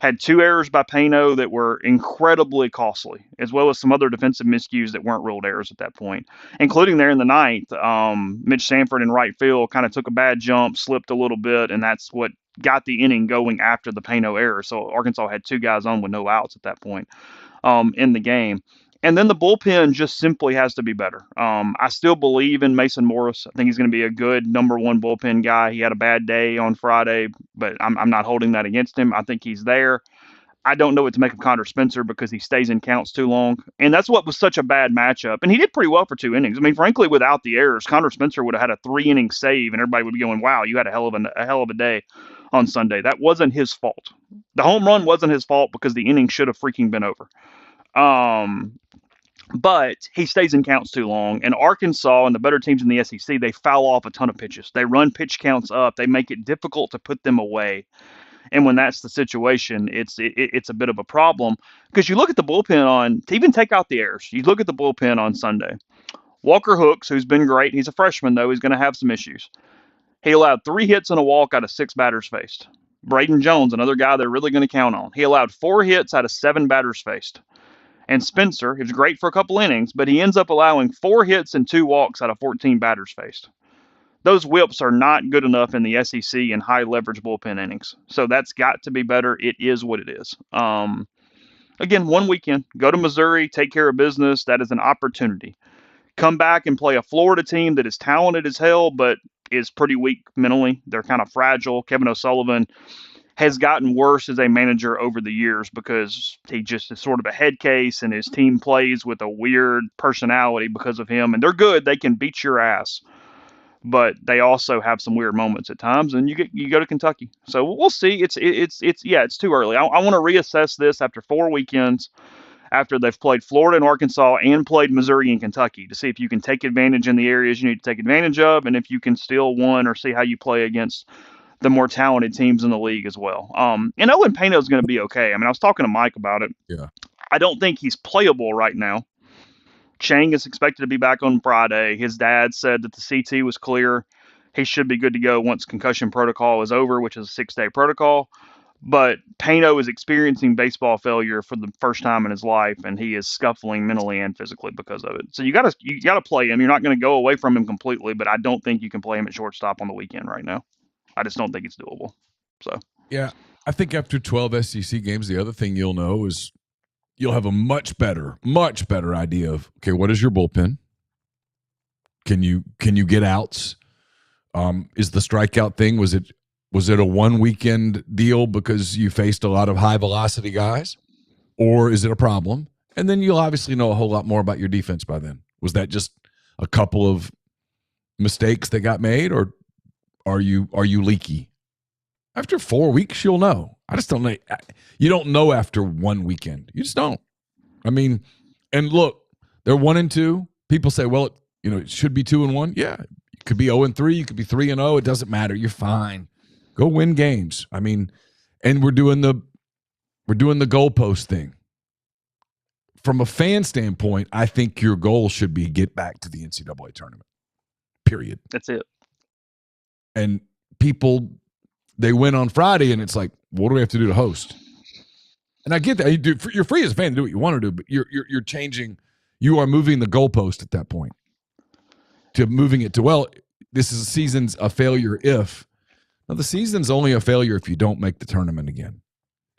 Had 2 errors by Pano that were incredibly costly, as well as some other defensive miscues that weren't ruled errors at that point, including there in the 9th. Mitch Sanford in right field kind of took a bad jump, slipped a little bit, and that's what got the inning going after the Pano error. So Arkansas had 2 guys on with no outs at that point in the game. And then the bullpen just simply has to be better. I still believe in Mason Morris. I think he's going to be a good number 1 bullpen guy. He had a bad day on Friday, but I'm not holding that against him. I think he's there. I don't know what to make of Connor Spencer because he stays in counts too long. And that's what was such a bad matchup. And he did pretty well for 2 innings. I mean, frankly, without the errors, Connor Spencer would have had a 3-inning save, and everybody would be going, wow, you had a hell of a day on Sunday. That wasn't his fault. The home run wasn't his fault because the inning should have freaking been over. But he stays in counts too long. And Arkansas and the better teams in the SEC, they foul off a ton of pitches. They run pitch counts up. They make it difficult to put them away. And when that's the situation, it's a bit of a problem. Because you look at the bullpen to even take out the errors, you look at the bullpen on Sunday. Walker Hooks, who's been great, he's a freshman, though, he's going to have some issues. He allowed 3 hits and a walk out of 6 batters faced. Braden Jones, another guy they're really going to count on. He allowed 4 hits out of 7 batters faced. And Spencer, he was great for a couple innings, but he ends up allowing 4 hits and 2 walks out of 14 batters faced. Those whips are not good enough in the SEC in high leverage bullpen innings. So that's got to be better. It is what it is. Again, 1 weekend, go to Missouri, take care of business. That is an opportunity. Come back and play a Florida team that is talented as hell, but is pretty weak mentally. They're kind of fragile. Kevin O'Sullivan has gotten worse as a manager over the years because he just is sort of a head case, and his team plays with a weird personality because of him. And they're good. They can beat your ass. But they also have some weird moments at times, and you go to Kentucky. So we'll see. It's too early. I want to reassess this after 4 weekends. after they've played Florida and Arkansas and played Missouri and Kentucky to see if you can take advantage in the areas you need to take advantage of, and if you can still win or see how you play against the more talented teams in the league as well. And Owen Pano is going to be okay. I mean, I was talking to Mike about it. Yeah. I don't think he's playable right now. Chang is expected to be back on Friday. His dad said that the CT was clear. He should be good to go once concussion protocol is over, which is a 6-day protocol. But Pano is experiencing baseball failure for the first time in his life, and he is scuffling mentally and physically because of it. So you gotta play him. You're not going to go away from him completely, but I don't think you can play him at shortstop on the weekend right now. I just don't think it's doable. So Yeah. I think after 12 SEC games, the other thing you'll know is you'll have a much better idea of, okay, what is your bullpen? Can you get outs? Is the strikeout thing, was it a one weekend deal because you faced a lot of high velocity guys, or is it a problem? And then you'll obviously know a whole lot more about your defense by then. Was that just a couple of mistakes that got made, or are you leaky? After 4 weeks, you'll know. I just don't know. You don't know after one weekend. You just don't. I mean, and look, they're 1-2. People say, well, it should be 2-1. Yeah, it could be 0-3. You could be 3-0. It doesn't matter. You're fine. Go win games. I mean, and we're doing the goalpost thing. From a fan standpoint, I think your goal should be get back to the NCAA tournament. Period. that's it. And people, they win on Friday, and it's like, what do we have to do to host? And I get that. You're free as a fan to do what you want to do, but you're changing. You are moving the goalpost at that point to moving it to, well, this is a season's a failure if. Now, the season's only a failure if you don't make the tournament again.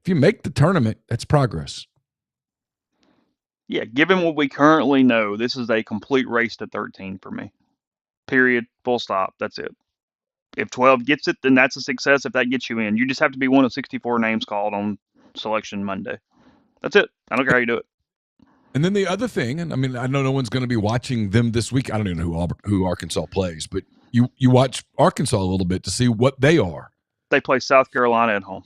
If you make the tournament, that's progress. Yeah, given what we currently know, this is a complete race to 13 for me. Period. Full stop. That's it. If 12 gets it, then that's a success if that gets you in. You just have to be one of 64 names called on selection Monday. That's it. I don't care how you do it. And then the other thing, and I mean, I know no one's going to be watching them this week. I don't even know who Arkansas plays, but you watch Arkansas a little bit to see what they are. They play South Carolina at home.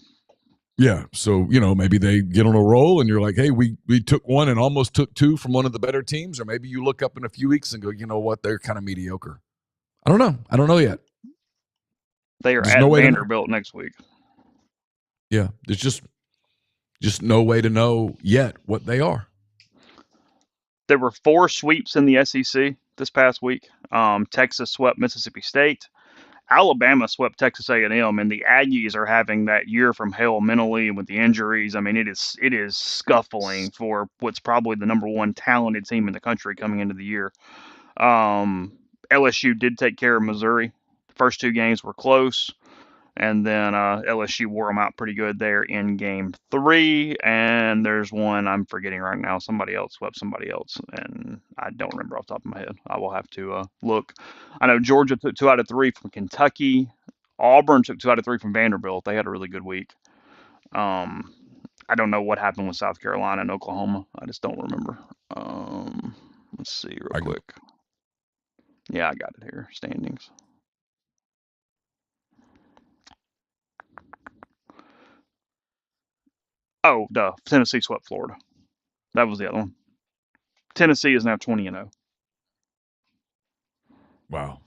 Yeah, so maybe they get on a roll, and you're like, hey, we took one and almost took two from one of the better teams, or maybe you look up in a few weeks and go, you know what, they're kind of mediocre. I don't know. I don't know yet. They are at Vanderbilt next week. Yeah, there's just no way to know yet what they are. There were 4 sweeps in the SEC this past week. Texas swept Mississippi State. Alabama swept Texas A&M, and the Aggies are having that year from hell mentally with the injuries. I mean, it is scuffling for what's probably the number one talented team in the country coming into the year. LSU did take care of Missouri. The first 2 games were close, and then LSU wore them out pretty good there in game 3. And there's one I'm forgetting right now. Somebody else swept somebody else, and I don't remember off the top of my head. I will have to look. I know Georgia took 2 out of 3 from Kentucky. Auburn took 2 out of 3 from Vanderbilt. They had a really good week. I don't know what happened with South Carolina and Oklahoma. I just don't remember. Let's see real quick. Yeah, I got it here. Standings. Oh, duh. Tennessee swept Florida. That was the other one. Tennessee is now 20-0. Wow.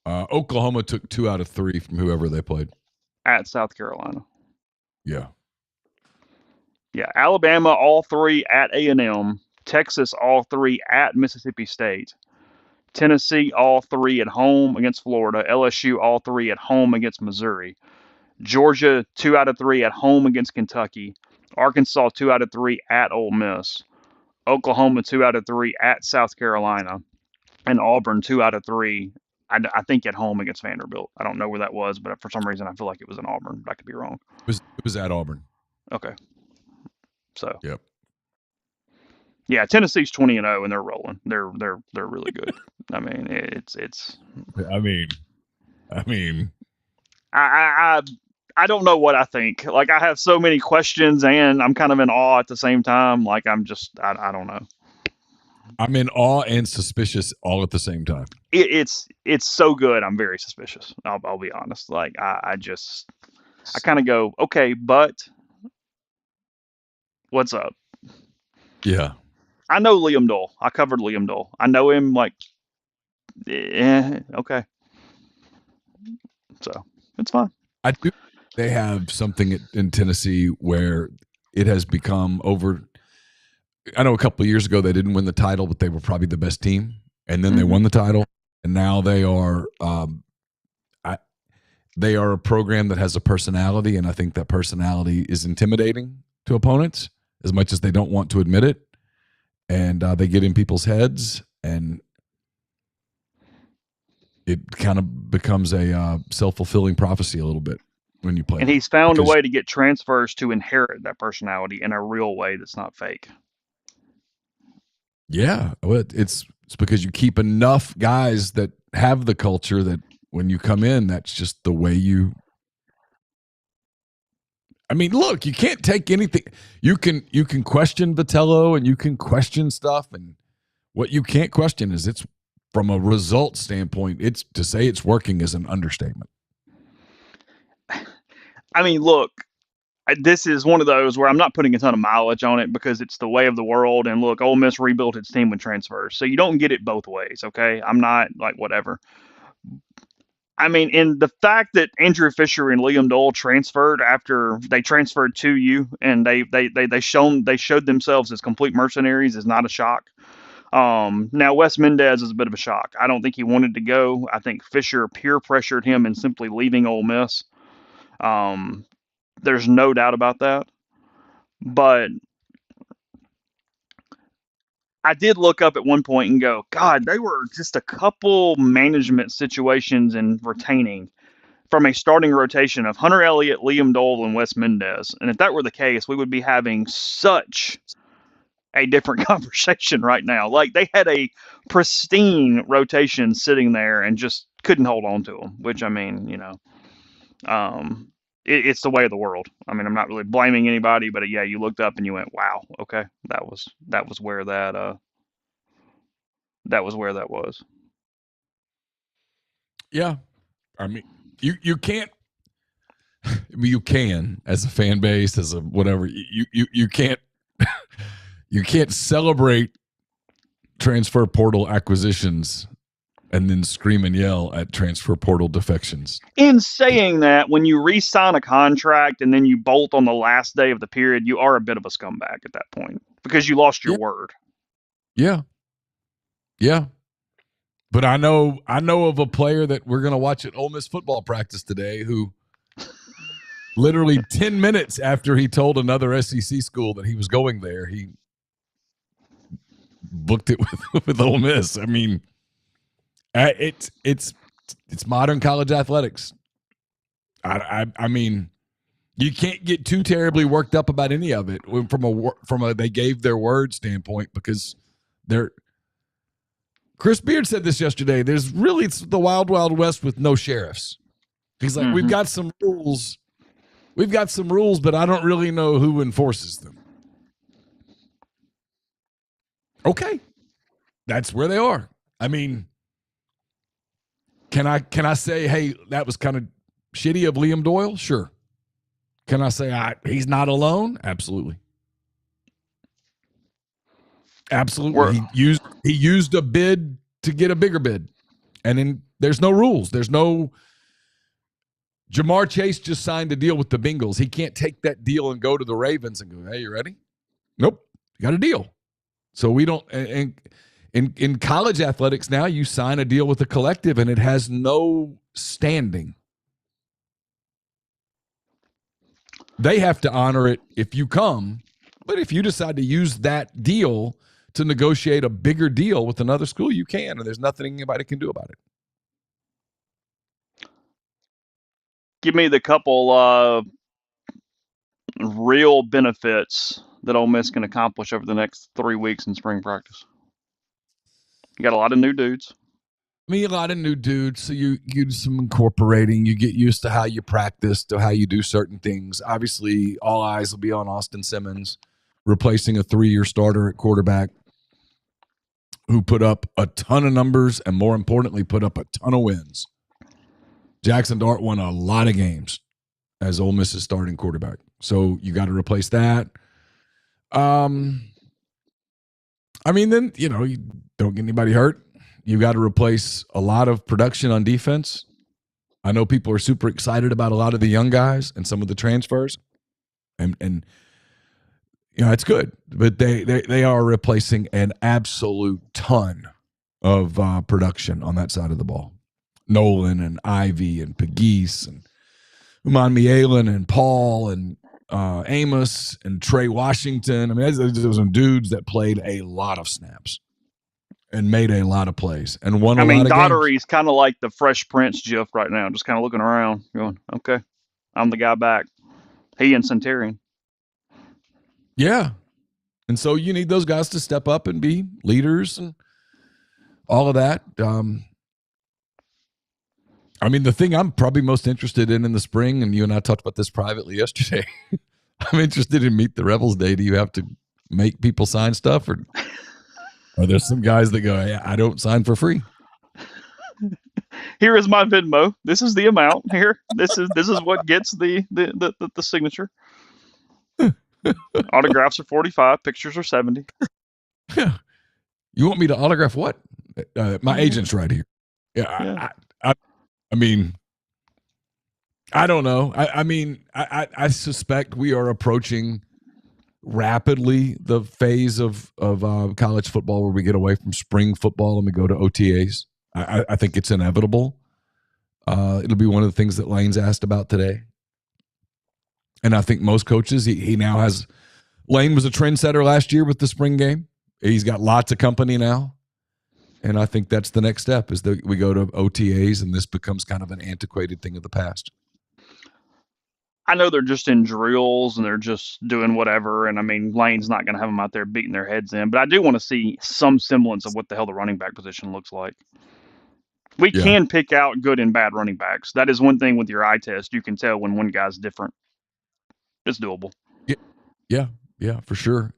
Oklahoma took 2 out of 3 from whoever they played. At South Carolina. Yeah. Yeah. Alabama, all 3 at A&M. Texas, all 3 at Mississippi State. Tennessee, all 3 at home against Florida. LSU, all 3 at home against Missouri. Georgia, 2 out of 3 at home against Kentucky. Arkansas, 2 out of 3 at Ole Miss. Oklahoma, 2 out of 3 at South Carolina. And Auburn, 2 out of 3, I think, at home against Vanderbilt. I don't know where that was, but for some reason I feel like it was in Auburn, but I could be wrong. It was at Auburn. Okay. So. Yep. Yeah, Tennessee's 20-0 and they're rolling. They're really good. I mean, it's. I don't know what I think. Like, I have so many questions and I'm kind of in awe at the same time. Like, I don't know. I'm in awe and suspicious all at the same time. It's so good. I'm very suspicious. I'll be honest. Like, I kind of go, okay, but what's up? Yeah. I know Liam Dole. I covered Liam Dole. I know him like, okay. So it's fine. I do. They have something in Tennessee where it has become over. I know a couple of years ago they didn't win the title, but they were probably the best team, and then they won the title, and now they are. They are a program that has a personality, and I think that personality is intimidating to opponents as much as they don't want to admit it, and they get in people's heads, and it kind of becomes a self-fulfilling prophecy a little bit when you play And them. he's found a Because way to get transfers to inherit that personality in a real way that's not fake. yeah, well, it's because you keep enough guys that have the culture that when you come in, that's just the way you. I mean, look, you can't take anything. You can question Vitello and you can question stuff, and what you can't question is it's from a result standpoint. It's to say it's working is an understatement. I mean, look, this is one of those where I'm not putting a ton of mileage on it because it's the way of the world. And look, Ole Miss rebuilt its team with transfers, so you don't get it both ways. Okay, I'm not like whatever. I mean, in the fact that Andrew Fisher and Liam Dole transferred after they transferred to you, and they showed themselves as complete mercenaries is not a shock. Now Wes Mendez is a bit of a shock. I don't think he wanted to go. I think Fisher peer pressured him in simply leaving Ole Miss. Um, there's no doubt about that. But I did look up at one point and go, God, they were just a couple management situations and retaining from a starting rotation of Hunter Elliott, Liam Dole, and Wes Mendez. And if that were the case, we would be having such a different conversation right now. Like they had a pristine rotation sitting there and just couldn't hold on to them. Which I mean, it's the way of the world. I mean, I'm not really blaming anybody, but yeah, you looked up and you went, "Wow, okay, that was where that was." Yeah, I mean, you can't. I mean, you can as a fan base, as a whatever. You can't you can't celebrate transfer portal acquisitions and then scream and yell at transfer portal defections. In saying that, when you re-sign a contract and then you bolt on the last day of the period, you are a bit of a scumbag at that point because you lost your Yeah, word. yeah, yeah. But I know of a player that we're going to watch at Ole Miss football practice today who literally 10 minutes after he told another SEC school that he was going there, he booked it with Ole Miss. I mean, it's modern college athletics. I mean, you can't get too terribly worked up about any of it from a they gave their word standpoint because they're. Chris Beard said this yesterday. There's really it's the wild west with no sheriffs. He's like, we've got some rules. We've got some rules, but I don't really know who enforces them. Okay. That's where they are. I mean, can I say, hey, that was kind of shitty of Liam Doyle? Sure. Can I say he's not alone? Absolutely. Absolutely. He used a bid to get a bigger bid. And then there's no rules. There's no Jamar Chase just signed a deal with the Bengals. He can't take that deal and go to the Ravens and go, hey, you ready? Nope. You got a deal. So we don't and in college athletics now, you sign a deal with a collective and it has no standing. They have to honor it if you come, but if you decide to use that deal to negotiate a bigger deal with another school, you can, and there's nothing anybody can do about it. Give me the couple real benefits that Ole Miss can accomplish over the next 3 weeks in spring practice. You got a lot of new dudes. I mean, a lot of new dudes, so you do some incorporating. You get used to how you practice, to how you do certain things. Obviously, all eyes will be on Austin Simmons, replacing a 3-year starter at quarterback who put up a ton of numbers and, more importantly, put up a ton of wins. Jackson Dart won a lot of games as Ole Miss's starting quarterback. So you got to replace that. I mean, then, you don't get anybody hurt. You got to replace a lot of production on defense. I know people are super excited about a lot of the young guys and some of the transfers. And it's good. But they are replacing an absolute ton of production on that side of the ball. Nolan and Ivy and Pegues and Uman Mielen and Paul and Amos and Trey Washington. I mean, those are some dudes that played a lot of snaps and made a lot of plays and won a lot of games. Daughtery's kind of like the Fresh Prince GIF right now, just kind of looking around, going, okay, I'm the guy back. He and Centurion. Yeah. And so you need those guys to step up and be leaders and all of that. I mean, the thing I'm probably most interested in the spring, and you and I talked about this privately yesterday, I'm interested in Meet the Rebels Day. Do you have to make people sign stuff, or are there some guys that go, hey, I don't sign for free? Here is my Venmo. This is the amount here. This is what gets the signature. Autographs are 45, pictures are 70. Yeah. You want me to autograph what? My agent's right here. Yeah. I mean, I don't know. I suspect we are approaching rapidly the phase of college football where we get away from spring football and we go to OTAs. I think it's inevitable. It'll be one of the things that Lane's asked about today. And I think most coaches, he now has – Lane was a trendsetter last year with the spring game. He's got lots of company now. And I think that's the next step is that we go to OTAs and this becomes kind of an antiquated thing of the past. I know they're just in drills and they're just doing whatever. And, Lane's not going to have them out there beating their heads in. But I do want to see some semblance of what the hell the running back position looks like. We can pick out good and bad running backs. That is one thing with your eye test. You can tell when one guy's different. It's doable. Yeah, for sure.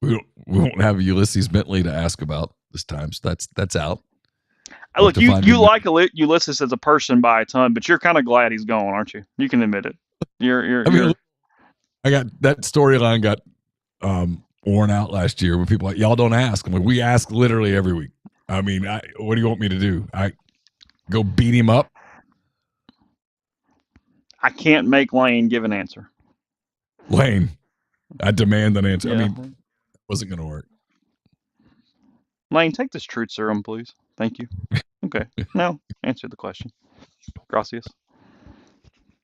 We won't have Ulysses Bentley to ask about this time, so that's out. Look, you like Ulysses as a person by a ton, but you're kind of glad he's gone, aren't you? You can admit it. I got that storyline got worn out last year when people are like, y'all don't ask. I'm like, we ask literally every week. What do you want me to do? I go beat him up? I can't make Lane give an answer. Lane, I demand an answer. Yeah. It wasn't going to work. Lane, take this truth serum, please. Thank you. Okay. Now, answer the question. Gracias.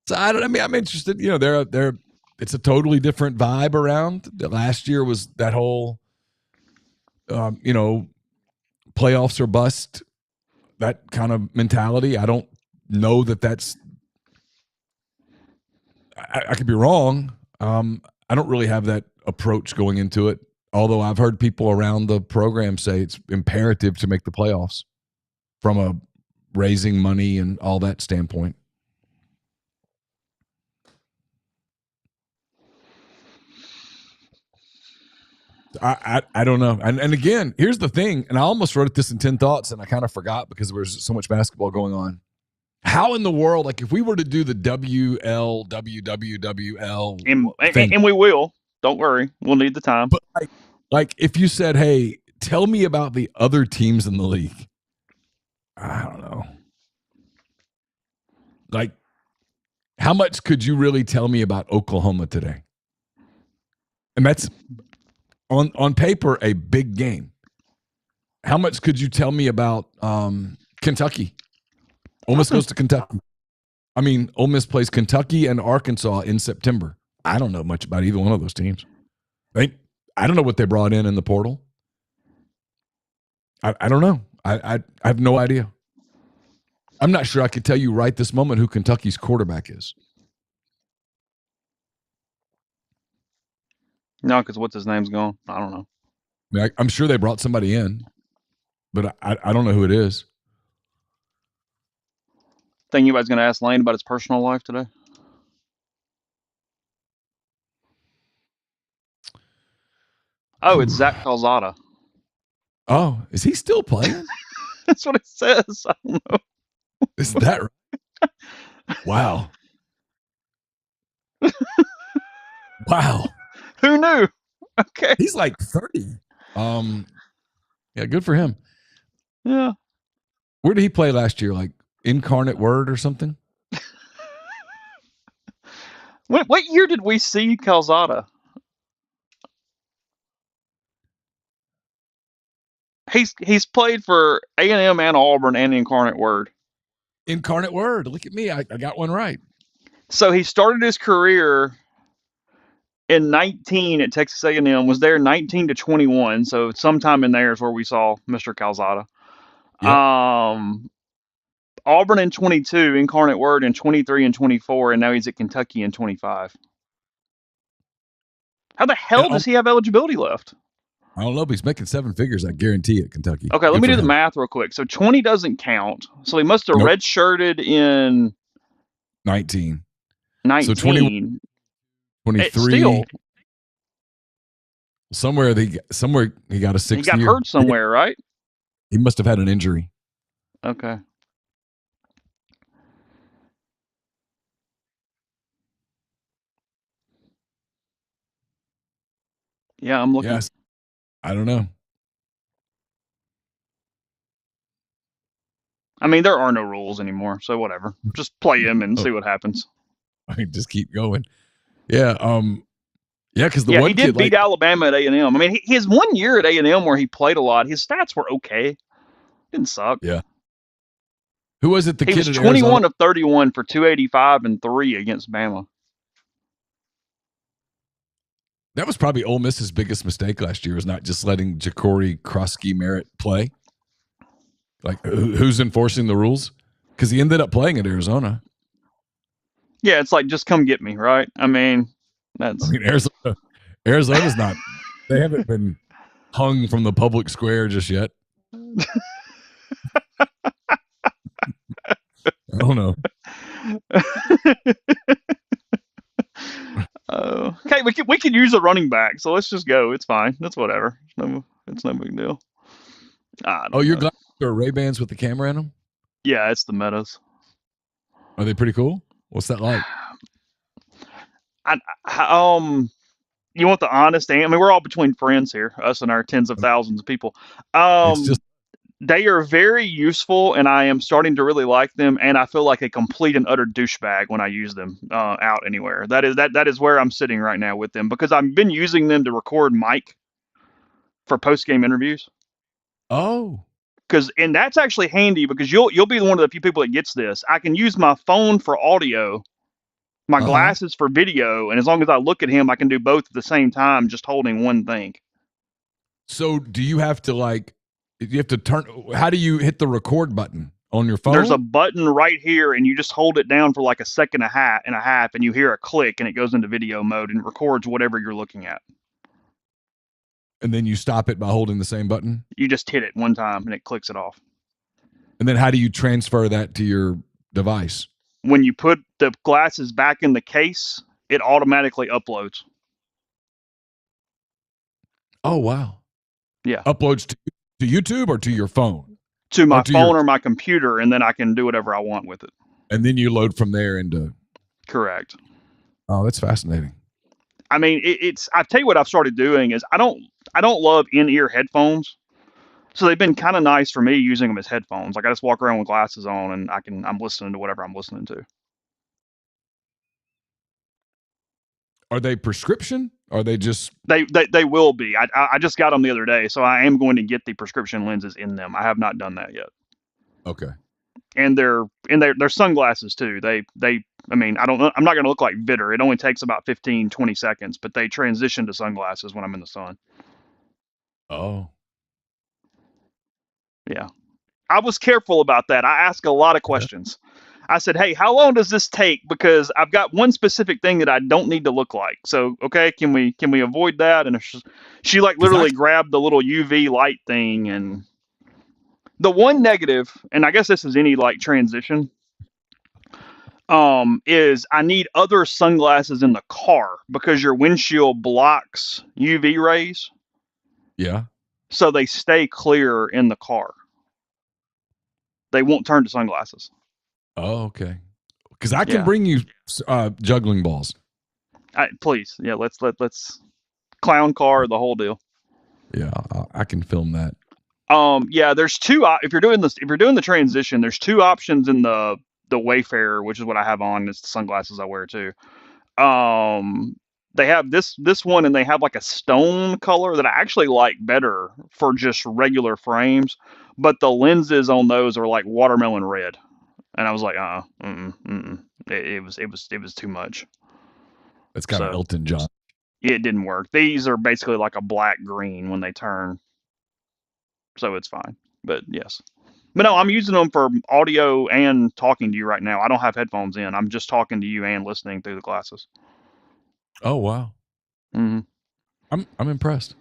So I'm interested. They're it's a totally different vibe around. Last year was that whole, playoffs or bust, that kind of mentality. I don't know that's. I could be wrong. I don't really have that approach going into it. Although I've heard people around the program say it's imperative to make the playoffs from a raising money and all that standpoint. I don't know. And again, here's the thing, and I almost wrote this in 10 thoughts, and I kind of forgot because there was so much basketball going on. How in the world, like if we were to do the WLWWL thing, and we will, don't worry, we'll need the time. But like if you said, hey, tell me about the other teams in the league. I don't know. Like, how much could you really tell me about Oklahoma today? And that's on paper a big game. How much could you tell me about Kentucky? Ole Miss goes to Kentucky. Ole Miss plays Kentucky and Arkansas in September. I don't know much about either one of those teams. I don't know what they brought in the portal. I don't know. I have no idea. I'm not sure I could tell you right this moment who Kentucky's quarterback is. No, because what's his name's gone? I don't know. I'm sure they brought somebody in, but I don't know who it is. Think anybody's going to ask Lane about his personal life today? Oh, it's Zach Calzada. Oh, is he still playing? That's what it says. I don't know. Is that right? Wow. Wow. Who knew? Okay. He's like 30. Yeah, good for him. Yeah. Where did he play last year? Like Incarnate Word or something? What year did we see Calzada? He's played for A&M and Auburn and Incarnate Word. Incarnate Word. Look at me. I got one right. So he started his career in 19 at Texas A&M, was there 19 to 21. So sometime in there is where we saw Mr. Calzada. Yep. Auburn in 22, Incarnate Word in 23 and 24, and now he's at Kentucky in 25. How the hell does he have eligibility left? I don't know, but he's making 7 figures, I guarantee, at Kentucky. Okay, let me do the math real quick. So 20 doesn't count. So he must have redshirted in 19. 19. So 21, 23. Still, somewhere he got a 6th year. He got hurt somewhere, right? He must have had an injury. Okay. Yeah, I'm looking. Yes. I don't know. I mean, there are no rules anymore, so whatever. Just play him and see what happens. I mean, just keep going. Yeah. Yeah, because the one he did beat Alabama at A&M. I mean, his 1 year at A&M where he played a lot, his stats were okay. Didn't suck. Yeah. Who was it? The he kid was at 21 Arizona? of 31 for 285 and 3 against Bama. That was probably Ole Miss's biggest mistake last year, was not just letting Ja'Cory Krosky Merritt play. Like, who's enforcing the rules? Because he ended up playing at Arizona. Yeah, it's like, just come get me, right? I mean, Arizona's not. They haven't been hung from the public square just yet. I don't know. Okay, we can use a running back, so let's just go. It's fine. That's whatever. It's no big deal. Your glasses are Ray-Bans with the camera in them? Yeah, it's the Metas. Are they pretty cool? What's that like? You want the honest answer? I mean, we're all between friends here, us and our tens of thousands of people. They are very useful, and I am starting to really like them. And I feel like a complete and utter douchebag when I use them out anywhere. That is where I'm sitting right now with them, because I've been using them to record Mike for post game interviews. Oh, and that's actually handy, because you'll be one of the few people that gets this. I can use my phone for audio, my glasses for video, and as long as I look at him, I can do both at the same time, just holding one thing. So do you have to turn? How do you hit the record button on your phone? There's a button right here, and you just hold it down for like a second and a half, and you hear a click, and it goes into video mode and records whatever you're looking at. And then you stop it by holding the same button? You just hit it one time, and it clicks it off. And then how do you transfer that to your device? When you put the glasses back in the case, it automatically uploads. Oh, wow. Yeah. Uploads to YouTube or to your phone? To my phone or my computer, and then I can do whatever I want with it. And then you load from there into... Correct. Oh, that's fascinating. I mean, I tell you what I've started doing is I don't love in-ear headphones. So they've been kind of nice for me using them as headphones. Like, I just walk around with glasses on, and I'm listening to whatever I'm listening to. Are they prescription? Or are they just... They will be. I just got them the other day, so I am going to get the prescription lenses in them. I have not done that yet. Okay. And they're sunglasses too. I mean, I'm not going to look like Vitter. It only takes about 15, 20 seconds, but they transition to sunglasses when I'm in the sun. Oh. Yeah. I was careful about that. I asked a lot of questions. I said, hey, how long does this take? Because I've got one specific thing that I don't need to look like. So, okay, can we avoid that? And she literally grabbed the little UV light thing. And the one negative, and I guess this is any transition, is I need other sunglasses in the car, because your windshield blocks UV rays. Yeah. So they stay clear in the car. They won't turn to sunglasses. Oh, okay. Because I can bring you juggling balls. Please, yeah. Let's clown car, the whole deal. Yeah, I can film that. Yeah, there's two. If you're doing this, if you're doing the transition, there's two options in the Wayfarer, which is what I have on. It's the sunglasses I wear too. Um, they have this one, and they have like a stone color that I actually like better for just regular frames. But the lenses on those are like watermelon red, and I was like, it was too much. It's kind of So Elton John. it didn't work. These are basically like a black green when they turn, so it's fine. But yes. But no, I'm using them for audio and talking to you right now. I don't have headphones in. I'm just talking to you and listening through the glasses. Oh wow, hmm I'm impressed.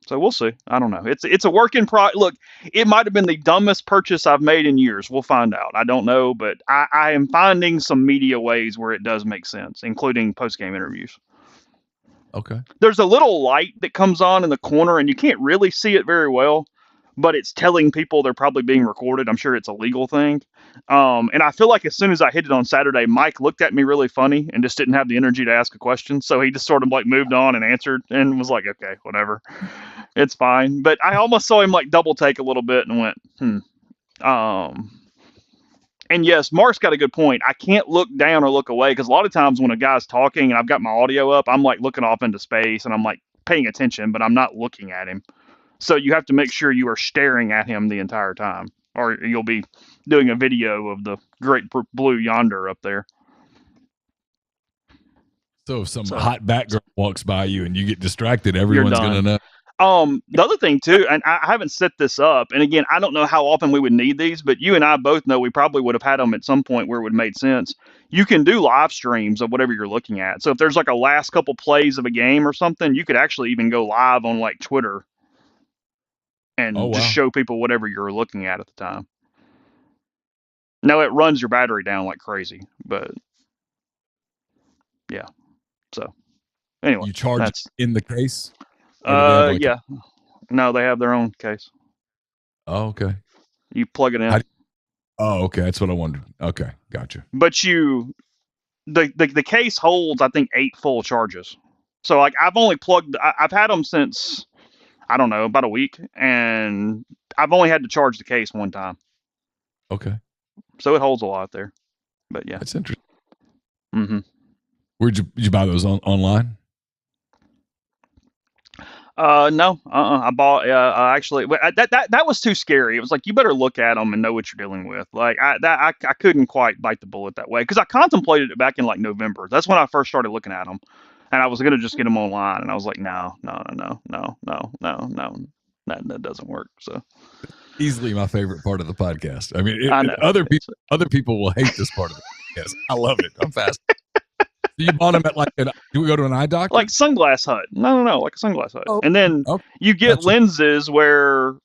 So we'll see. I don't know. It's a work in pro. Look, it might have been the dumbest purchase I've made in years. We'll find out. I don't know, but I am finding some media ways where it does make sense, including post game interviews. Okay. There's a little light that comes on in the corner, and you can't really see it very well, but it's telling people they're probably being recorded. I'm sure it's a legal thing. And I feel like as soon as I hit it on Saturday, Mike looked at me really funny and just didn't have the energy to ask a question. So he just sort of like moved on and answered and was like, okay, whatever. It's fine. But I almost saw him like double take a little bit and went, and yes, Mark's got a good point. I can't look down or look away because a lot of times when a guy's talking and I've got my audio up, I'm like looking off into space and I'm like paying attention, but I'm not looking at him. So you have to make sure you are staring at him the entire time, or you'll be doing a video of the great blue yonder up there. So if some hot background walks by you and you get distracted, You're everyone's done. gonna know. The other thing too, and I haven't set this up, and again, I don't know how often we would need these, but you and I both know we probably would have had them at some point where it would have made sense. You can do live streams of whatever you're looking at. So if there's like a last couple plays of a game or something, you could actually even go live on like Twitter and just show people whatever you're looking at the time. Now it runs your battery down like crazy, but yeah. So anyway, You charge that's in the case? Or do they have like yeah. No, they have their own case. Oh, okay. You plug it in. Oh, okay. That's what I wondered. Okay, gotcha. But the case holds, I think, 8 full charges. So like I've only plugged. I've had them since I don't know about a week, and I've only had to charge the case one time. Okay. So it holds a lot there. But yeah, that's interesting. Mm-hmm. Did you buy those online? No. I bought. Actually, that was too scary. It was like you better look at them and know what you're dealing with. Like I couldn't quite bite the bullet that way because I contemplated it back in like November. That's when I first started looking at them, and I was gonna just get them online, and I was like, no, that doesn't work. So easily my favorite part of the podcast. I mean, other people will hate this part of the podcast. I love it. I'm fast. You bought them at do we go to an eye doctor? Like Sunglass Hut. No, like a Sunglass Hut. And then you get lenses where,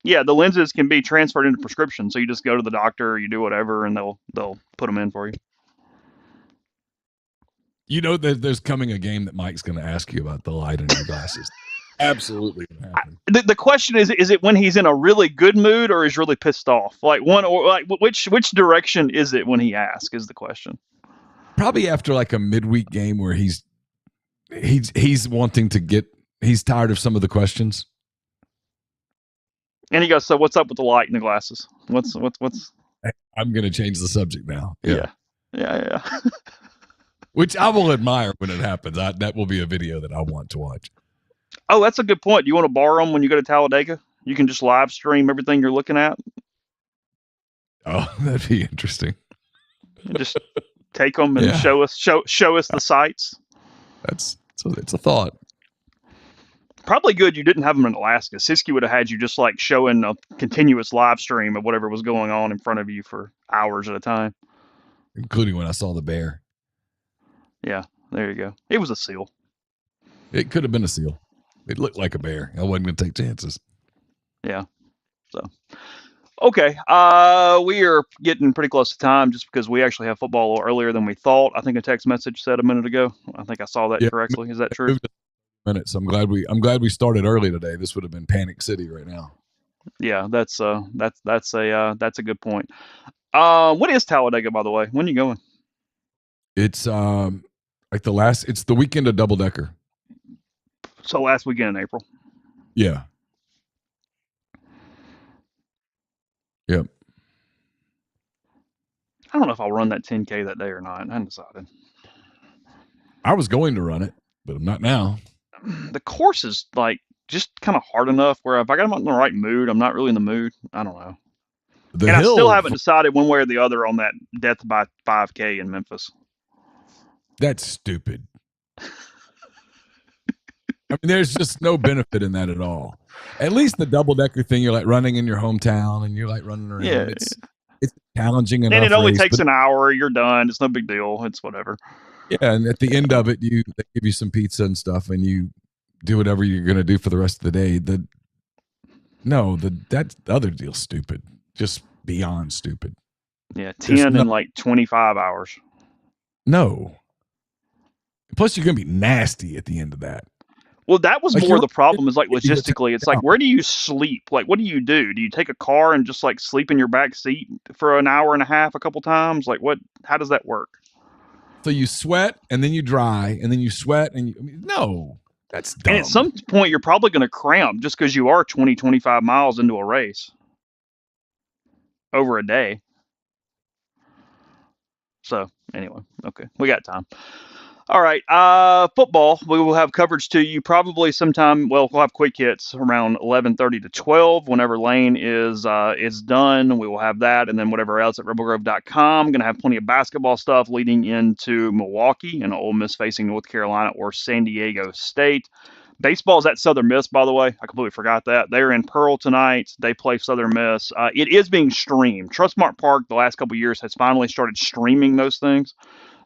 yeah, the lenses can be transferred into prescription. So you just go to the doctor, you do whatever, and they'll put them in for you. You know that there's coming a game that Mike's going to ask you about the light in your glasses. Absolutely going to happen. The question is it when he's in a really good mood or he's really pissed off? Like which direction is it when he asks is the question. Probably after like a midweek game where he's wanting to he's tired of some of the questions. And he goes, so what's up with the light in the glasses? What's I'm going to change the subject now. Yeah. Which I will admire when it happens. That will be a video that I want to watch. Oh, that's a good point. You want to borrow them when you go to Talladega? You can just live stream everything you're looking at. Oh, that'd be interesting. Just take them and show us the sights. It's a thought. Probably good you didn't have them in Alaska. Siski would have had you just like showing a continuous live stream of whatever was going on in front of you for hours at a time. Including when I saw the bear. Yeah, there you go. It was a seal. It could have been a seal. It looked like a bear. I wasn't going to take chances. Yeah. So, okay. We are getting pretty close to time just because we actually have football a little earlier than we thought. I think a text message said a minute ago. I think I saw that correctly. Is that true? Minutes. I'm glad we started early today. This would have been Panic City right now. Yeah, that's a good point. What is Talladega, by the way? When are you going? It's it's the weekend of double decker. So last weekend in April. Yeah. Yep. I don't know if I'll run that 10K that day or not. I haven't decided. I was going to run it, but I'm not now. The course is like just kind of hard enough where if I got in the right mood, I'm not really in the mood. I don't know. The And I still hill, haven't decided one way or the other on that death by 5K in Memphis. that's stupid. I mean, there's just no benefit in that at all. At least the double-decker thing, you're like running in your hometown and you're like running around. Yeah. It's challenging enough. And it only race, takes but, an hour. You're done. It's no big deal. It's whatever. yeah, and at the end of it, they give you some pizza and stuff, and you do whatever you're going to do for the rest of the day. That other deal's stupid. Just beyond stupid. Yeah, 10 and like 25 hours. No. Plus, you're going to be nasty at the end of that. Well, that was more the problem is like logistically. It's like, where do you sleep? Like, what do? Do you take a car and just like sleep in your back seat for an hour and a half a couple times? Like, what? How does that work? So you sweat and then you dry and then you sweat and no, that's dumb. And at some point, you're probably going to cramp just because you are 20, 25 miles into a race over a day. So anyway, okay, we got time. All right, football. We will have coverage to you probably sometime. Well, we'll have quick hits around 11:30 to 12. Whenever Lane is done, we will have that, and then whatever else at rebelgrove.com. Going to have plenty of basketball stuff leading into Milwaukee and Ole Miss facing North Carolina or San Diego State. Baseball is at Southern Miss, by the way. I completely forgot that. They're in Pearl tonight. They play Southern Miss. It is being streamed. Trustmark Park the last couple of years has finally started streaming those things.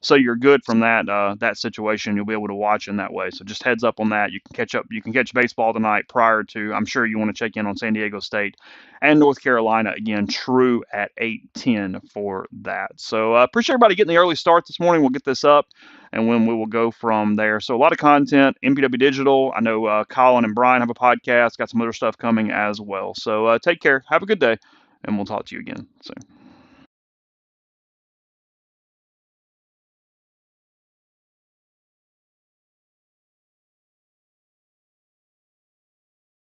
So you're good from that situation. You'll be able to watch in that way. So just heads up on that. You can catch up. You can catch baseball tonight prior to. I'm sure you want to check in on San Diego State and North Carolina again. True at 8:10 for that. So appreciate everybody getting the early start this morning. We'll get this up, and when we will go from there. So a lot of content. MPW Digital. I know Colin and Brian have a podcast. Got some other stuff coming as well. So take care. Have a good day, and we'll talk to you again soon.